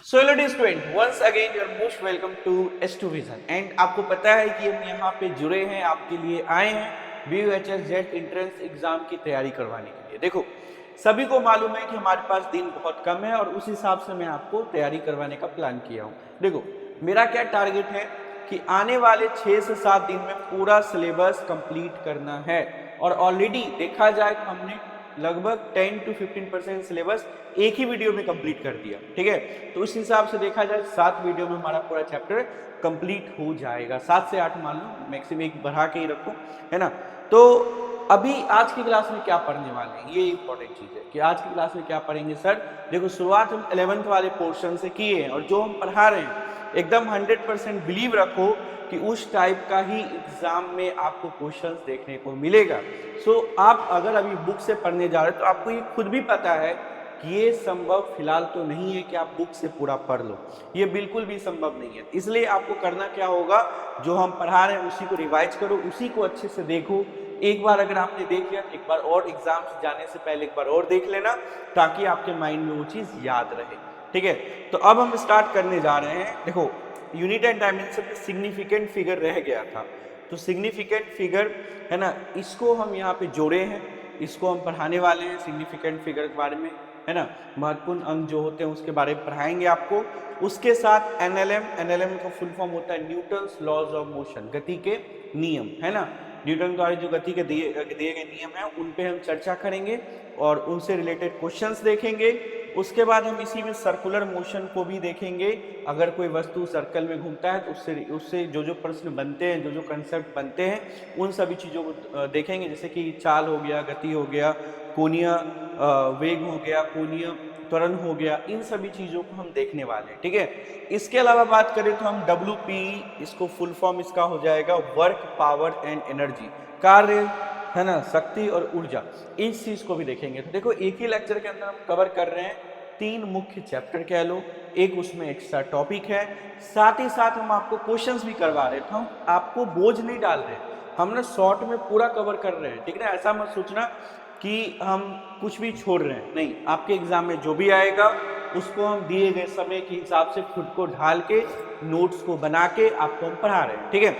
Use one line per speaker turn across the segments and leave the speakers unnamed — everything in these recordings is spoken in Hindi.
So hello student, once again you are most welcome to S2 vision. And आपको पता है कि हम यहाँ पे जुड़े हैं, आपके लिए आए हैं BUHS जेट एंट्रेंस एग्जाम की तैयारी करवाने के लिए। देखो, सभी को मालूम है कि हमारे पास दिन बहुत कम है और उस हिसाब से मैं आपको तैयारी करवाने का प्लान किया हूँ। देखो, मेरा क्या टारगेट है कि आने वाले 6 से 7 दिन में पूरा सिलेबस कंप्लीट करना है। और ऑलरेडी देखा जाए तो हमने लगभग 10 to 15% सिलेबस एक ही वीडियो में कंप्लीट कर दिया। ठीक है, तो उस हिसाब से देखा जाए 7 वीडियो में हमारा पूरा चैप्टर कंप्लीट हो जाएगा। 7 से 8 मान लो, मैक्सिमम एक बढ़ा के ही रखो, है ना। तो अभी आज की क्लास में क्या पढ़ने वाले हैं, ये इंपॉर्टेंट चीज है कि आज की क्लास में क्या पढ़ेंगे सर। देखो, शुरुआत हम 11th वाले पोर्शन से किए हैं और जो हम पढ़ा रहे हैं एकदम 100% बिलीव रखो कि उस टाइप का ही एग्जाम में आपको क्वेश्चंस देखने को मिलेगा। सो आप अगर अभी बुक से पढ़ने जा रहे हो तो आपको ये खुद भी पता है कि ये संभव फिलहाल तो नहीं है कि आप बुक से पूरा पढ़ लो, ये बिल्कुल भी संभव नहीं है। इसलिए आपको करना क्या होगा, जो हम पढ़ा रहे हैं उसी को रिवाइज करो, उसी को अच्छे से देखो। एक बार अगर आपने देख लिया तो एक बार और एग्जाम से जाने से पहले एक बार और देख लेना, ताकि आपके माइंड में वो चीज याद रहे। ठीक है, तो अब हम स्टार्ट करने जा रहे हैं। देखो, यूनिट एंड डायमेंशन में सिग्निफिकेंट फिगर रह गया था, तो सिग्निफिकेंट फिगर है ना, इसको हम यहाँ पे जोड़े हैं, इसको हम पढ़ाने वाले हैं। सिग्निफिकेंट फिगर के बारे में, है ना, महत्वपूर्ण अंक जो होते हैं उसके बारे में पढ़ाएंगे आपको। उसके साथ एनएलएम का फुल फॉर्म होता है न्यूटन्स लॉज ऑफ मोशन, गति के नियम, है ना। न्यूटन द्वारा जो गति के दिए गए नियम है उन पे हम चर्चा करेंगे और उनसे रिलेटेड क्वेश्चंस देखेंगे। उसके बाद हम इसी में सर्कुलर मोशन को भी देखेंगे। अगर कोई वस्तु सर्कल में घूमता है तो उससे जो जो प्रश्न बनते हैं, जो जो कंसेप्ट बनते हैं, उन सभी चीज़ों को देखेंगे। जैसे कि चाल हो गया, गति हो गया, कोणीय वेग हो गया, कोणीय त्वरण हो गया, इन सभी चीज़ों को हम देखने वाले हैं। ठीक है, इसके अलावा बात करें तो हम WP, इसको फुल फॉर्म इसका हो जाएगा वर्क, पावर एंड एनर्जी, कार्य, है ना, शक्ति और ऊर्जा, इस चीज को भी देखेंगे। तो देखो, एक ही लेक्चर के अंदर हम कवर कर रहे हैं 3 मुख्य चैप्टर कह लो, एक उसमें एक्स्ट्रा टॉपिक है, साथ ही साथ हम आपको क्वेश्चंस भी करवा रहे थे। हम आपको बोझ नहीं डाल रहे, हम ना शॉर्ट में पूरा कवर कर रहे हैं। ठीक है ना, ऐसा मत सोचना कि हम कुछ भी छोड़ रहे हैं, नहीं। आपके एग्जाम में जो भी आएगा उसको हम दिए गए समय के हिसाब से खुद को ढाल के, नोट्स को बना के आपको हम पढ़ा रहे हैं। ठीक है,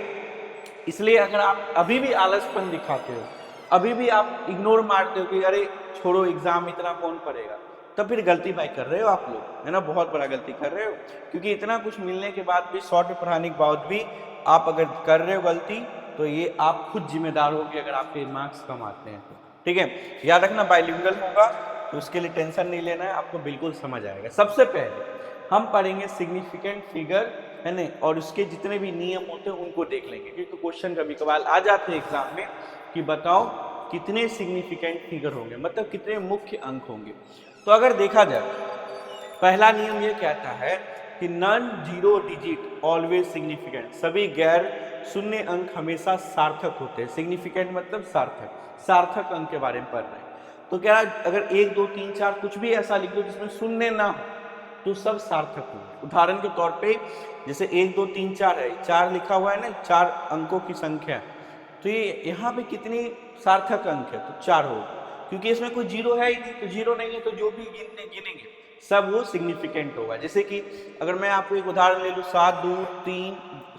इसलिए अगर आप अभी भी आलसपन दिखाते हो, अभी भी आप इग्नोर मारते हो कि अरे छोड़ो एग्जाम, इतना कौन पढ़ेगा, तब फिर गलती भाई कर रहे हो आप लोग, है ना, बहुत बड़ा गलती कर रहे हो। क्योंकि इतना कुछ मिलने के बाद भी, शॉर्ट में पढ़ाने के बाद भी आप अगर कर रहे हो गलती, तो ये आप खुद जिम्मेदार होगे अगर आपके मार्क्स कम आते हैं तो। ठीक है, याद रखना, बाइलिंगुअल होगा तो उसके लिए टेंशन नहीं लेना है, आपको बिल्कुल समझ आएगा। सबसे पहले हम पढ़ेंगे सिग्निफिकेंट फिगर, है ना, और उसके जितने भी नियम होते हैं उनको देख लेंगे। क्योंकि क्वेश्चन कभी कभार आ जाते हैं एग्जाम में कि बताओ कितने सिग्निफिकेंट फिगर होंगे, मतलब कितने मुख्य अंक होंगे। तो अगर देखा जाए, पहला नियम ये कहता है कि non zero digit always significant, सभी गैर शून्य अंक हमेशा सार्थक होते हैं। सिग्निफिकेंट मतलब सार्थक, सार्थक अंक के बारे में पढ़ रहे हैं। तो क्या अगर 1 2 3 4 कुछ भी ऐसा लिख दो जिसमें शून्य ना हो तो सब सार्थक होंगे। उदाहरण के तौर पे जैसे 1 2 3 4 है, 4 लिखा हुआ है ना, 4 अंकों की संख्या, तो ये यहाँ पे कितनी सार्थक अंक है, तो 4 होगा। क्योंकि इसमें कोई जीरो है ही नहीं, तो जीरो नहीं है तो जो भी गिनेंगे सब वो सिग्निफिकेंट होगा। जैसे कि अगर मैं आपको एक उदाहरण ले लूँ, 7 2 3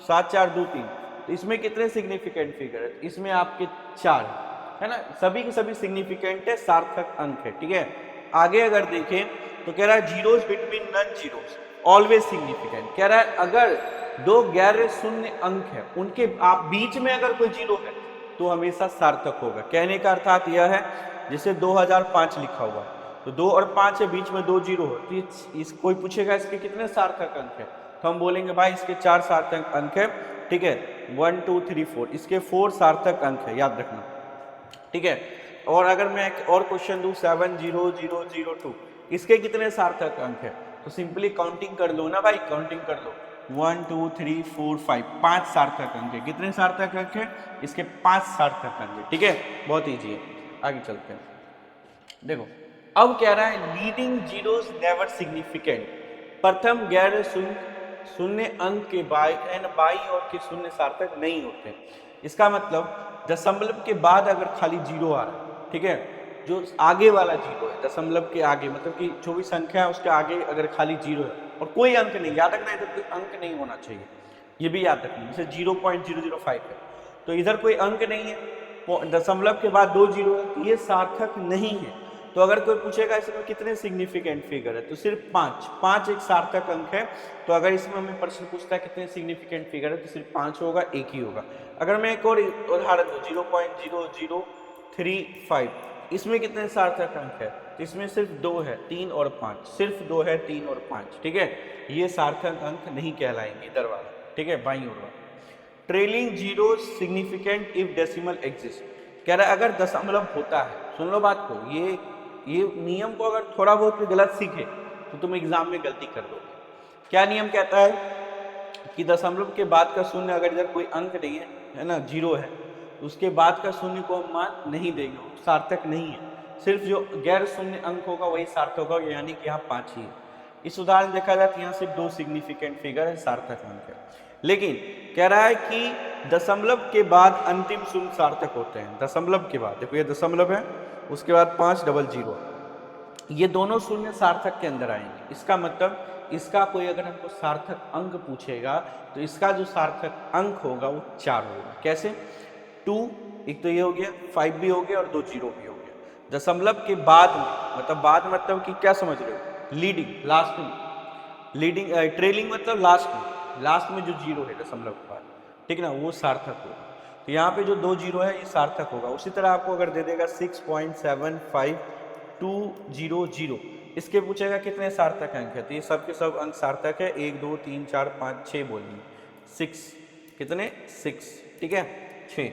7 4 2 3, तो इसमें कितने सिग्निफिकेंट फिगर है, इसमें आपके 4 है ना, सभी के सभी सिग्निफिकेंट है, सार्थक अंक है। ठीक है, आगे अगर देखें तो कह रहा है zeros between non zeros always significant. कह रहा है अगर 2 गैर शून्य अंक है, उनके आप बीच में अगर कोई जीरो है तो हमेशा सार्थक होगा। कहने का अर्थात यह है, जैसे 2005 लिखा हुआ है तो 2 और 5 के बीच में 2 जीरो है, तो इस कोई पूछेगा इसके कितने सार्थक अंक है, तो हम बोलेंगे भाई इसके 4 सार्थक अंक है। ठीक है, 1 2 3 4, इसके 4 सार्थक अंक है, याद रखना। ठीक है, और अगर मैं एक और क्वेश्चन दूं 7 0 0 0 2, इसके कितने सार्थक अंक है, तो सिंपली काउंटिंग कर लो ना भाई, काउंटिंग कर लो, 1 2 3 4 5, 5 सार्थक अंक है। कितने सार्थक अंक है, इसके 5 सार्थक अंक है। ठीक है, बहुत ईजी है, आगे चलते हैं। देखो, अब कह रहा है लीडिंग जीरोस नेवर सिग्निफिकेंट, प्रथम गैर शून्य अंक के बाई ओर के शून्य सार्थक नहीं होते। इसका मतलब दशमलव के बाद अगर खाली जीरो आ रहा है, ठीक है, जो आगे वाला जीरो है, दशमलव के आगे, मतलब कि जो भी संख्या है उसके आगे अगर खाली जीरो है और कोई अंक नहीं, याद रखना इधर कोई अंक नहीं होना चाहिए, ये भी याद रखना। जैसे 0.005 है तो इधर कोई अंक नहीं है, दशमलव के बाद 2 जीरो है तो ये सार्थक नहीं है। तो अगर कोई पूछेगा इसमें कितने सिग्निफिकेंट फिगर है तो सिर्फ 5 एक सार्थक अंक है। तो अगर इसमें हमें प्रश्न पूछता है कितने सिग्निफिकेंट फिगर है तो सिर्फ 5 होगा, एक ही होगा। अगर मैं एक और उदाहरण दूं 0.0035, इसमें कितने सार्थक अंक है तो इसमें सिर्फ 2 है, 3 और 5, सिर्फ 2 है, 3 और 5, ठीक है। ये सार्थक अंक नहीं कहलाएंगे इधर वाला, ठीक है, बाईं ओर वाला। Trailing zero significant if decimal exist, कह रहा है अगर दशमलव होता है, सुन लो बात को, ये नियम को अगर थोड़ा बहुत भी गलत सीखे तो तुम एग्जाम में गलती कर दोगे। क्या नियम कहता है कि दशमलव के बाद का शून्य अगर इधर कोई अंक नहीं है ना, जीरो है, तो उसके बाद का शून्य को हम मान नहीं देंगे, सार्थक नहीं है। सिर्फ जो गैर शून्य अंक होगा वही सार्थक होगा, यानी कि यहाँ 5 ही है। इस उदाहरण देखा जाए तो यहाँ सिर्फ 2 सिग्निफिकेंट फिगर है, सार्थक अंक है। लेकिन कह रहा है कि दशमलव के बाद अंतिम शून्य सार्थक होते हैं। दशमलव के बाद देखो ये दशमलव है, उसके बाद 5 डबल जीरो, ये दोनों शून्य सार्थक के अंदर आएंगे। इसका मतलब इसका कोई अगर हमको सार्थक अंक पूछेगा तो इसका जो सार्थक अंक होगा वो 4 होगा। कैसे? 2, एक तो ये हो गया, 5 भी हो गया और 2 जीरो भी हो गया। दशमलव के बाद में, मतलब बाद मतलब कि क्या समझ रहे हो, लीडिंग, लास्ट में, लीडिंग, ट्रेलिंग मतलब लास्ट में जो जीरो है दशमलव के बाद, ठीक ना, वो सार्थक होगा। तो यहाँ पे जो 2 जीरो है ये सार्थक होगा। उसी तरह आपको अगर दे देगा 6.75200, इसके पूछेगा कितने सार्थक अंक है, तो ये सब के सब अंक सार्थक है, 1 2 3 4 5 6 बोलिए, 6, कितने, 6, ठीक है, 6।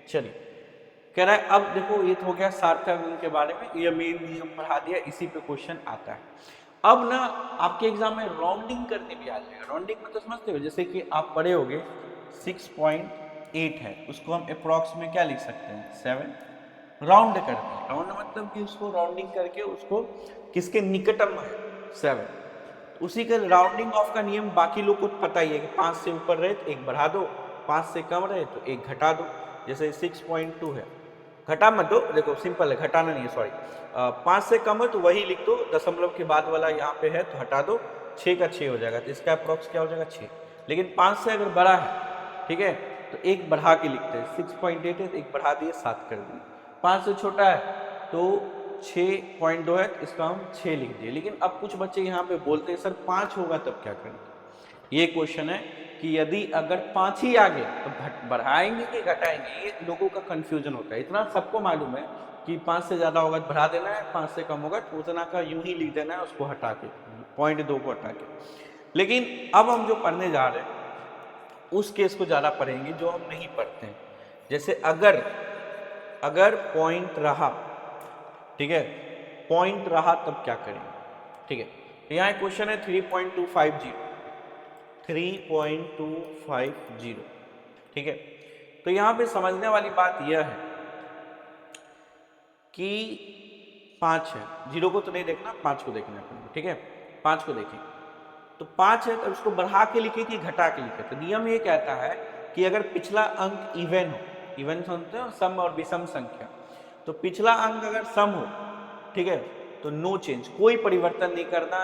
चलिए कह रहा है अब देखो ये तो हो गया सार्थक अंक के बारे में, ये मेन नियम पढ़ा दिया, इसी पे क्वेश्चन आता है। अब ना आपके एग्जाम में राउंडिंग करने भी आ जाएगा। राउंडिंग में तो समझते हो, जैसे कि आप पढ़े होगे 6.8 है, उसको हम अप्रॉक्स में क्या लिख सकते हैं, 7, राउंड करते हैं। राउंड मतलब कि उसको राउंडिंग करके उसको किसके निकटम है, 7, उसी का राउंडिंग ऑफ का नियम बाकी लोग को पता ही है कि 5 से ऊपर रहे तो 1 बढ़ा दो, 5 से कम रहे तो 1 घटा दो। जैसे 6.2 है, घटा मत दो, देखो सिंपल है, घटाना नहीं है, सॉरी, 5 से कम है तो वही लिख दो, दशमलव के बाद वाला यहाँ पे है तो हटा दो, 6 का 6 हो जाएगा, तो इसका अप्रॉक्स क्या हो जाएगा, 6। लेकिन 5 से अगर बड़ा है, ठीक है, तो 1 बढ़ा के लिखते हैं, 6.8 है तो 1 बढ़ा दिए, 7 कर दिए। 5 से छोटा है तो 6.2 है तो इसका हम 6 लिख दिए। लेकिन अब कुछ बच्चे यहाँ पे बोलते हैं सर 5 होगा तब क्या करेंगे। ये क्वेश्चन है कि यदि अगर 5 ही आ गए तो बढ़ाएंगे कि घटाएंगे, ये लोगों का कंफ्यूजन होता है। इतना सबको मालूम है कि 5 से ज़्यादा होगा तो बढ़ा देना है, 5 से कम होगा तो उतना का यूं ही लिख देना है, उसको हटा के, 0.2 को हटा के। लेकिन अब हम जो पढ़ने जा रहे हैं उस केस को ज़्यादा पढ़ेंगे जो हम नहीं पढ़ते हैं। जैसे अगर पॉइंट रहा, ठीक है, पॉइंट रहा तब क्या करेंगे, ठीक है। तो यहाँ क्वेश्चन है 3.250, ठीक है। तो यहाँ पे समझने वाली बात यह है कि 5 है, 0 को तो नहीं देखना, 5 को देखना है, ठीक है। 5 को देखें तो 5 है तो उसको बढ़ा के लिखे कि घटा के लिखे। तो नियम ये कहता है कि अगर पिछला अंक इवन हो, इवन सुनते हो, सम और विषम संख्या, तो पिछला अंक अगर सम हो, ठीक है, तो नो चेंज, कोई परिवर्तन नहीं करना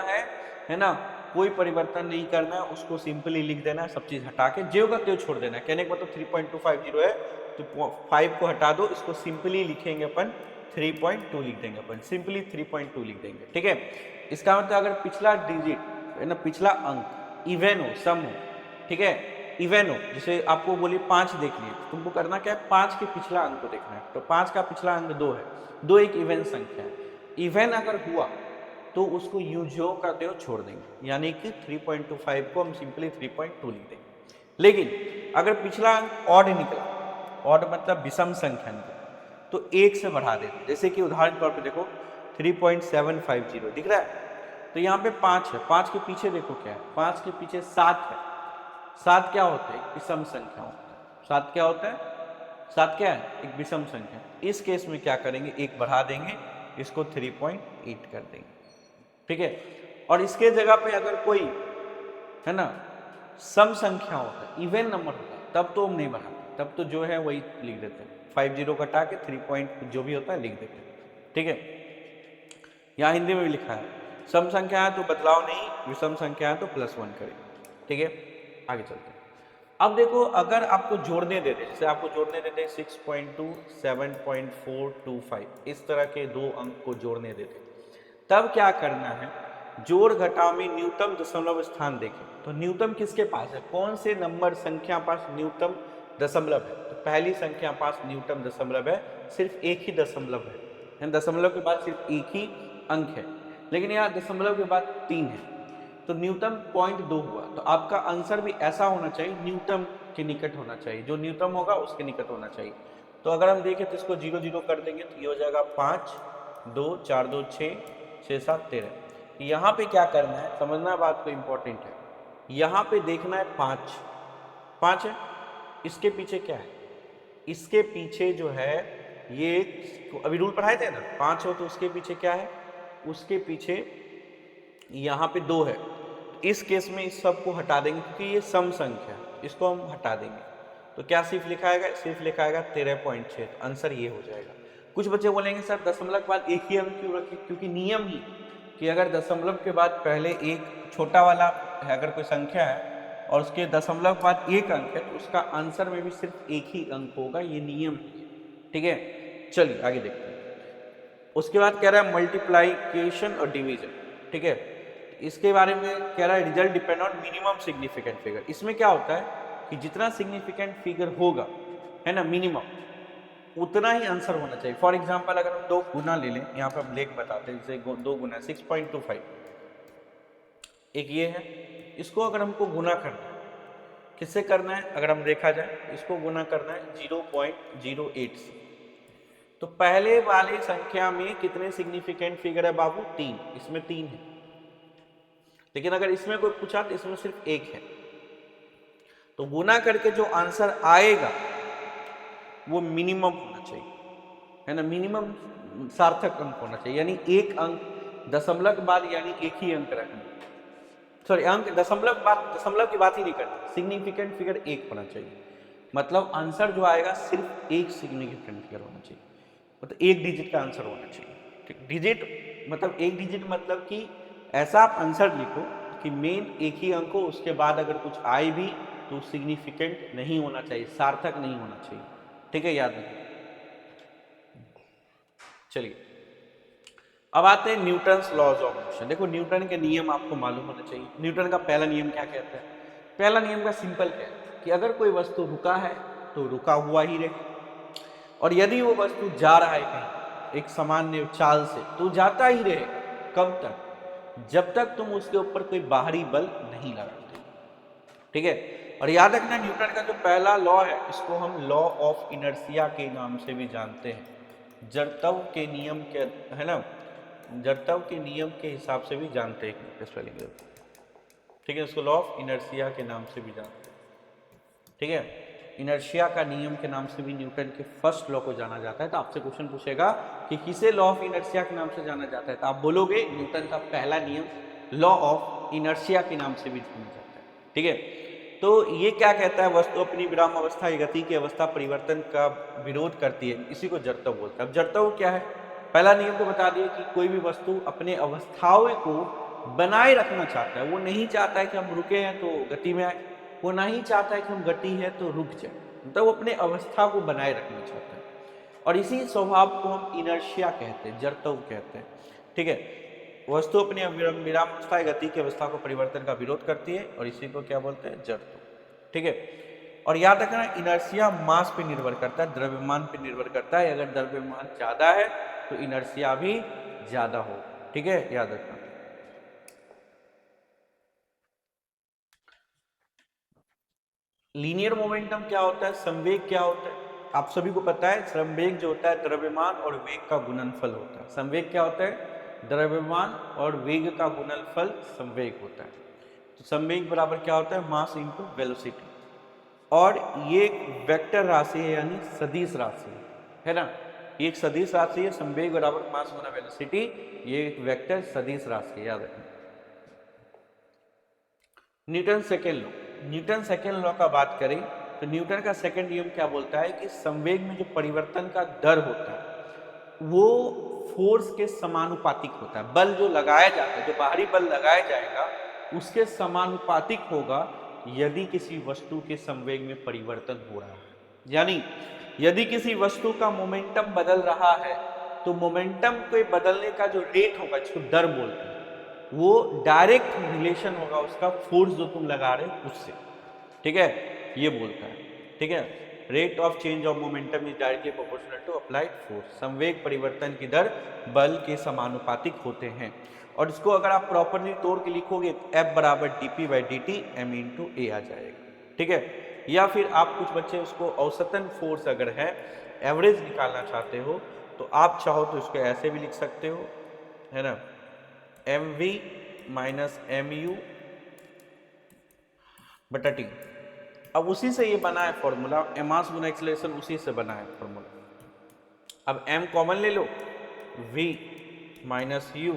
है ना, कोई परिवर्तन नहीं करना है, उसको सिंपली लिख देना है, सब चीज हटा के जो का त्यो छोड़ देना है। कहने का मतलब 3.250 है तो 5 को हटा दो, इसको सिंपली लिखेंगे अपन 3.2 लिख देंगे अपन, सिंपली 3.2 लिख देंगे, ठीक है। इसका मतलब अगर पिछला डिजिट है ना, पिछला अंक इवन हो, सम हो, ठीक है, इवन हो, जैसे आपको बोलिए 5 देख लिए, तुमको करना क्या है, 5 के पिछला अंक को देखना है। तो 5 का पिछला अंक 2 है, 2 एक इवन संख्या है, इवन अगर हुआ तो उसको यूं जो का त्यों छोड़ देंगे, यानी कि 3.25 को हम सिंपली 3.2 लिख देंगे। लेकिन अगर पिछला अंक ऑड निकला, ऑड मतलब विषम संख्या निकला, तो 1 से बढ़ा देते। जैसे कि उदाहरण तौर पे देखो 3.750 दिख रहा है, तो यहाँ पे 5 है, 5 के पीछे देखो क्या है, 5 के पीछे 7 है। 7 क्या होता है, विषम संख्या होता है। 7 क्या होता है, 7 क्या है, एक विषम संख्या। इस केस में क्या करेंगे, 1 बढ़ा देंगे, इसको 3.8 कर देंगे, ठीक है। और इसके जगह पे अगर कोई है ना सम संख्या होता है, इवन नंबर होता है, तब तो हम नहीं बढ़ाते, तब तो जो है वही लिख देते हैं, 50 घटा के 3 जो भी होता है लिख देते हैं, ठीक है, यहाँ हिंदी में भी लिखा है सम संख्या है तो बदलाव नहीं, विषम संख्या है तो +1 करें। ठीक है, आगे चलते हैं। अब देखो अगर आपको जोड़ने देते, जैसे आपको जोड़ने देते 6.2 7.425 इस तरह के दो अंक को जोड़ने देते, तब क्या करना है, जोड़ घटाव में न्यूनतम दशमलव स्थान देखें। तो न्यूनतम किसके पास है, कौन से नंबर संख्या पास न्यूनतम दशमलव है? तो पहली संख्या पास न्यूनतम दशमलव है, सिर्फ एक ही दशमलव है, दशमलव के बाद सिर्फ एक ही अंक है, लेकिन यहाँ दशमलव के बाद 3 है, तो न्यूनतम 0.2 हुआ। तो आपका आंसर भी ऐसा होना चाहिए, न्यूनतम के निकट होना चाहिए, जो न्यूनतम होगा उसके निकट होना चाहिए। तो अगर हम देखें तो इसको 0 0 कर देंगे तो ये हो जाएगा 5 2 4 2 6 6 7 13। यहाँ पे क्या करना है, समझना बात को इंपॉर्टेंट है, यहाँ पे देखना है 5 है, इसके पीछे क्या है, इसके पीछे जो है ये अभी रूल पढ़ाए थे ना, 5 हो तो उसके पीछे क्या है, उसके पीछे यहाँ पे 2 है। इस केस में इस सब को हटा देंगे क्योंकि ये सम संख्या है, इसको हम हटा देंगे। तो क्या सिर्फ लिखा आएगा, सिर्फ लिखा आएगा 13.6। तो आंसर ये हो जाएगा। कुछ बच्चे बोलेंगे सर दशमलव के बाद एक ही अंक क्यों रखें, क्योंकि नियम ही कि अगर दशमलव के बाद पहले एक छोटा वाला है, अगर कोई संख्या है और उसके दशमलव के बाद एक अंक है, तो उसका आंसर में भी सिर्फ एक ही अंक होगा, ये नियम है। ठीक है, चलिए आगे देखते हैं। उसके बाद कह रहा है मल्टीप्लाइकेशन और डिवीजन। ठीक है, इसके बारे में कह रहा है result depend on minimum significant figure. इसमें क्या होता है कि जितना सिग्निफिकेंट फिगर होगा, है ना, मिनिमम, उतना ही आंसर होना चाहिए। फॉर एग्जांपल अगर हम 2 गुना ले लें, यहाँ पे हम लेख बताते हैं, जैसे 2 गुना 6.25, एक ये है, इसको अगर हमको गुना करना है, किससे करना है, अगर हम देखा जाए इसको गुना करना है 0.08 से। तो पहले वाले संख्या में कितने सिग्निफिकेंट फिगर है बाबू, 3, इसमें 3 है, लेकिन अगर इसमें कोई पूछा तो इसमें सिर्फ 1 है। तो गुना करके जो आंसर आएगा वो मिनिमम होना चाहिए, है ना, मिनिमम सार्थक अंक होना चाहिए, यानी एक अंक दशमलव के बाद यानी एक ही अंक रखना, सॉरी अंक दशमलव की बात ही नहीं करनी, सिग्निफिकेंट फिगर 1 होना चाहिए। मतलब आंसर जो आएगा सिर्फ एक सिग्निफिकेंट फिगर होना चाहिए, मतलब एक डिजिट का आंसर होना चाहिए। ठीक, डिजिट मतलब एक डिजिट मतलब कि ऐसा आप आंसर लिखो कि मेन एक ही अंक हो, उसके बाद अगर कुछ आए भी तो सिग्निफिकेंट नहीं होना चाहिए, सार्थक नहीं होना चाहिए। ठीक है, याद रखिए। चलिए अब आते हैं न्यूटन्स लॉज ऑफ मोशन। देखो न्यूटन के नियम आपको मालूम होना चाहिए। न्यूटन का पहला नियम क्या कहता है, पहला नियम का सिंपल है कि अगर कोई वस्तु रुका है तो रुका हुआ ही रहे, और यदि वो वस्तु जा रहा है कहीं एक सामान्य चाल से तो जाता ही रहे। कब तक, जब तक तुम उसके ऊपर कोई बाहरी बल नहीं लगाते। ठीक है, और याद रखना न्यूटन का जो पहला लॉ है इसको हम लॉ ऑफ इनर्शिया के नाम से भी जानते हैं, जड़त्व के नियम के, है ना, जड़त्व के नियम के हिसाब से भी जानते हैं स्पेलिंग। ठीक है, इसको लॉ ऑफ इनर्शिया के नाम से भी जानते हैं। ठीक है, इनर्शिया का नियम के नाम से भी न्यूटन के फर्स्ट लॉ को जाना जाता है। तो आपसे क्वेश्चन पूछेगा कि किसे लॉ ऑफ इनर्शिया के नाम से जाना जाता है, तो आप बोलोगे न्यूटन का पहला नियम लॉ ऑफ इनर्शिया के नाम से भी जाना जाता है। ठीक है, तो ये क्या कहता है, वस्तु अपनी विराम अवस्था या गति की अवस्था परिवर्तन का विरोध करती है, इसी को जड़त्व बोलता है। अब जड़त्व क्या है, पहला नियम तो बता दिए कि कोई भी वस्तु अपने अवस्थाओं को बनाए रखना चाहता है, वो नहीं चाहता है कि हम रुके हैं तो गति में आए, वो नहीं चाहता है कि हम गति है तो रुक जाए, मतलब वो अपने अवस्था को बनाए रखना चाहता है, और इसी स्वभाव को हम इनर्शिया कहते हैं, जड़त्व कहते हैं। ठीक है, वस्तु अपनी विराम अवस्था गति की अवस्था को परिवर्तन का विरोध करती है, और इसी को क्या बोलते हैं, जड़त्व। ठीक है, और याद रखना इनर्शिया मास पे निर्भर करता है, द्रव्यमान पे निर्भर करता है। अगर द्रव्यमान ज्यादा है तो इनर्शिया भी ज्यादा हो। ठीक है, याद रखना। लीनियर मोमेंटम क्या होता है, संवेग क्या होता है, आप सभी को पता है। संवेग जो होता है द्रव्यमान और वेग का गुणनफल होता है। संवेग क्या होता है, द्रव्यमान और वेग का गुणनफल संवेग होता है। तो संवेग बराबर क्या होता है, मास इंटू वेलोसिटी, और ये एक वेक्टर राशि है, यानी सदिश राशि है ना, ये एक सदिश राशि है। संवेग बराबर मास गुना वेलोसिटी, ये एक वेक्टर सदिश राशि, याद रखना। Newton second law, Newton second law का बात करें तो न्यूटन का सेकेंड नियम क्या बोलता है कि संवेग में जो परिवर्तन का दर होता है वो फोर्स के समानुपातिक होता है। बल जो लगाया जाता है, जो बाहरी बल लगाया जाएगा उसके समानुपातिक होगा यदि किसी वस्तु के संवेग में परिवर्तन हो रहा है। यानी यदि किसी वस्तु का मोमेंटम बदल रहा है तो मोमेंटम के बदलने का जो रेट होगा, जिसको दर बोलते हैं, वो डायरेक्ट रिलेशन होगा उसका फोर्स जो तुम लगा रहे हो उससे। ठीक है, ये बोलता है। ठीक है, rate of change of momentum is directly proportional to applied force. संवेग परिवर्तन की दर बल के समानुपातिक होते हैं। और इसको अगर आप प्रॉपरली तोड़ के लिखोगे तो F बराबर dp by dt m into a आ जाएगा। ठीक है, या फिर आप कुछ बच्चे उसको औसतन फोर्स अगर है, एवरेज निकालना चाहते हो तो आप चाहो तो इसको ऐसे भी लिख सकते हो, है ना, mv माइनस mu बटा टी। अब उसी से ये बना है फॉर्मूला, मास गुना एक्सेलरेशन, उसी से बना है फॉर्मूला। अब m कॉमन ले लो, v माइनस u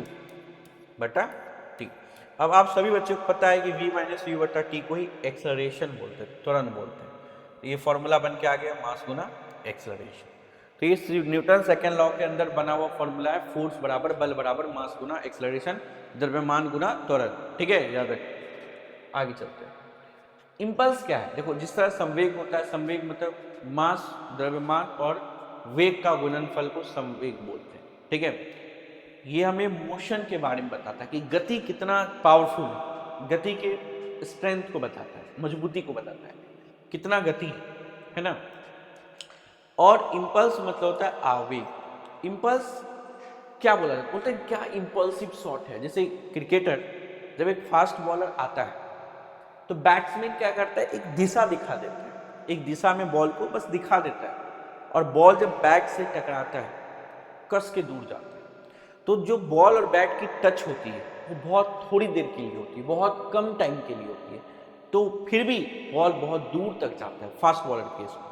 बटा टी। अब आप सभी बच्चों को पता है कि v माइनस u बटा टी को ही एक्सेलरेशन बोलते हैं, त्वरण बोलते हैं। तो ये फॉर्मूला बन के आ गया मास गुना एक्सेलरेशन। तो ये न्यूटन सेकेंड लॉ के अंदर बना हुआ फॉर्मूला है, फोर्स बराबर बल बराबर मास गुना एक्सेलरेशन, द्रव्यमान गुना त्वरण। ठीक है, याद रखिए। आगे चलते हैं। इंपल्स क्या है? देखो, जिस तरह संवेग होता है, संवेग मतलब मास, द्रव्यमान और वेग का गुणनफल को संवेग बोलते हैं। ठीक है, ये हमें मोशन के बारे में बताता है कि गति कितना पावरफुल है, गति के स्ट्रेंथ को बताता है, मजबूती को बताता है, कितना गति है ना। और इंपल्स मतलब होता है आवेग। इंपल्स क्या बोला जाता है? बोलते हैं क्या इंपल्सिव शॉट है। जैसे क्रिकेटर जब एक फास्ट बॉलर आता है तो बैट्समैन क्या करता है, एक दिशा दिखा देता है, एक दिशा में बॉल को बस दिखा देता है, और बॉल जब बैट से टकराता है कस के दूर जाता है। तो जो बॉल और बैट की टच होती है वो बहुत थोड़ी देर के लिए होती है, बहुत कम टाइम के लिए होती है, तो फिर भी बॉल बहुत दूर तक जाता है फास्ट बॉलर केस में।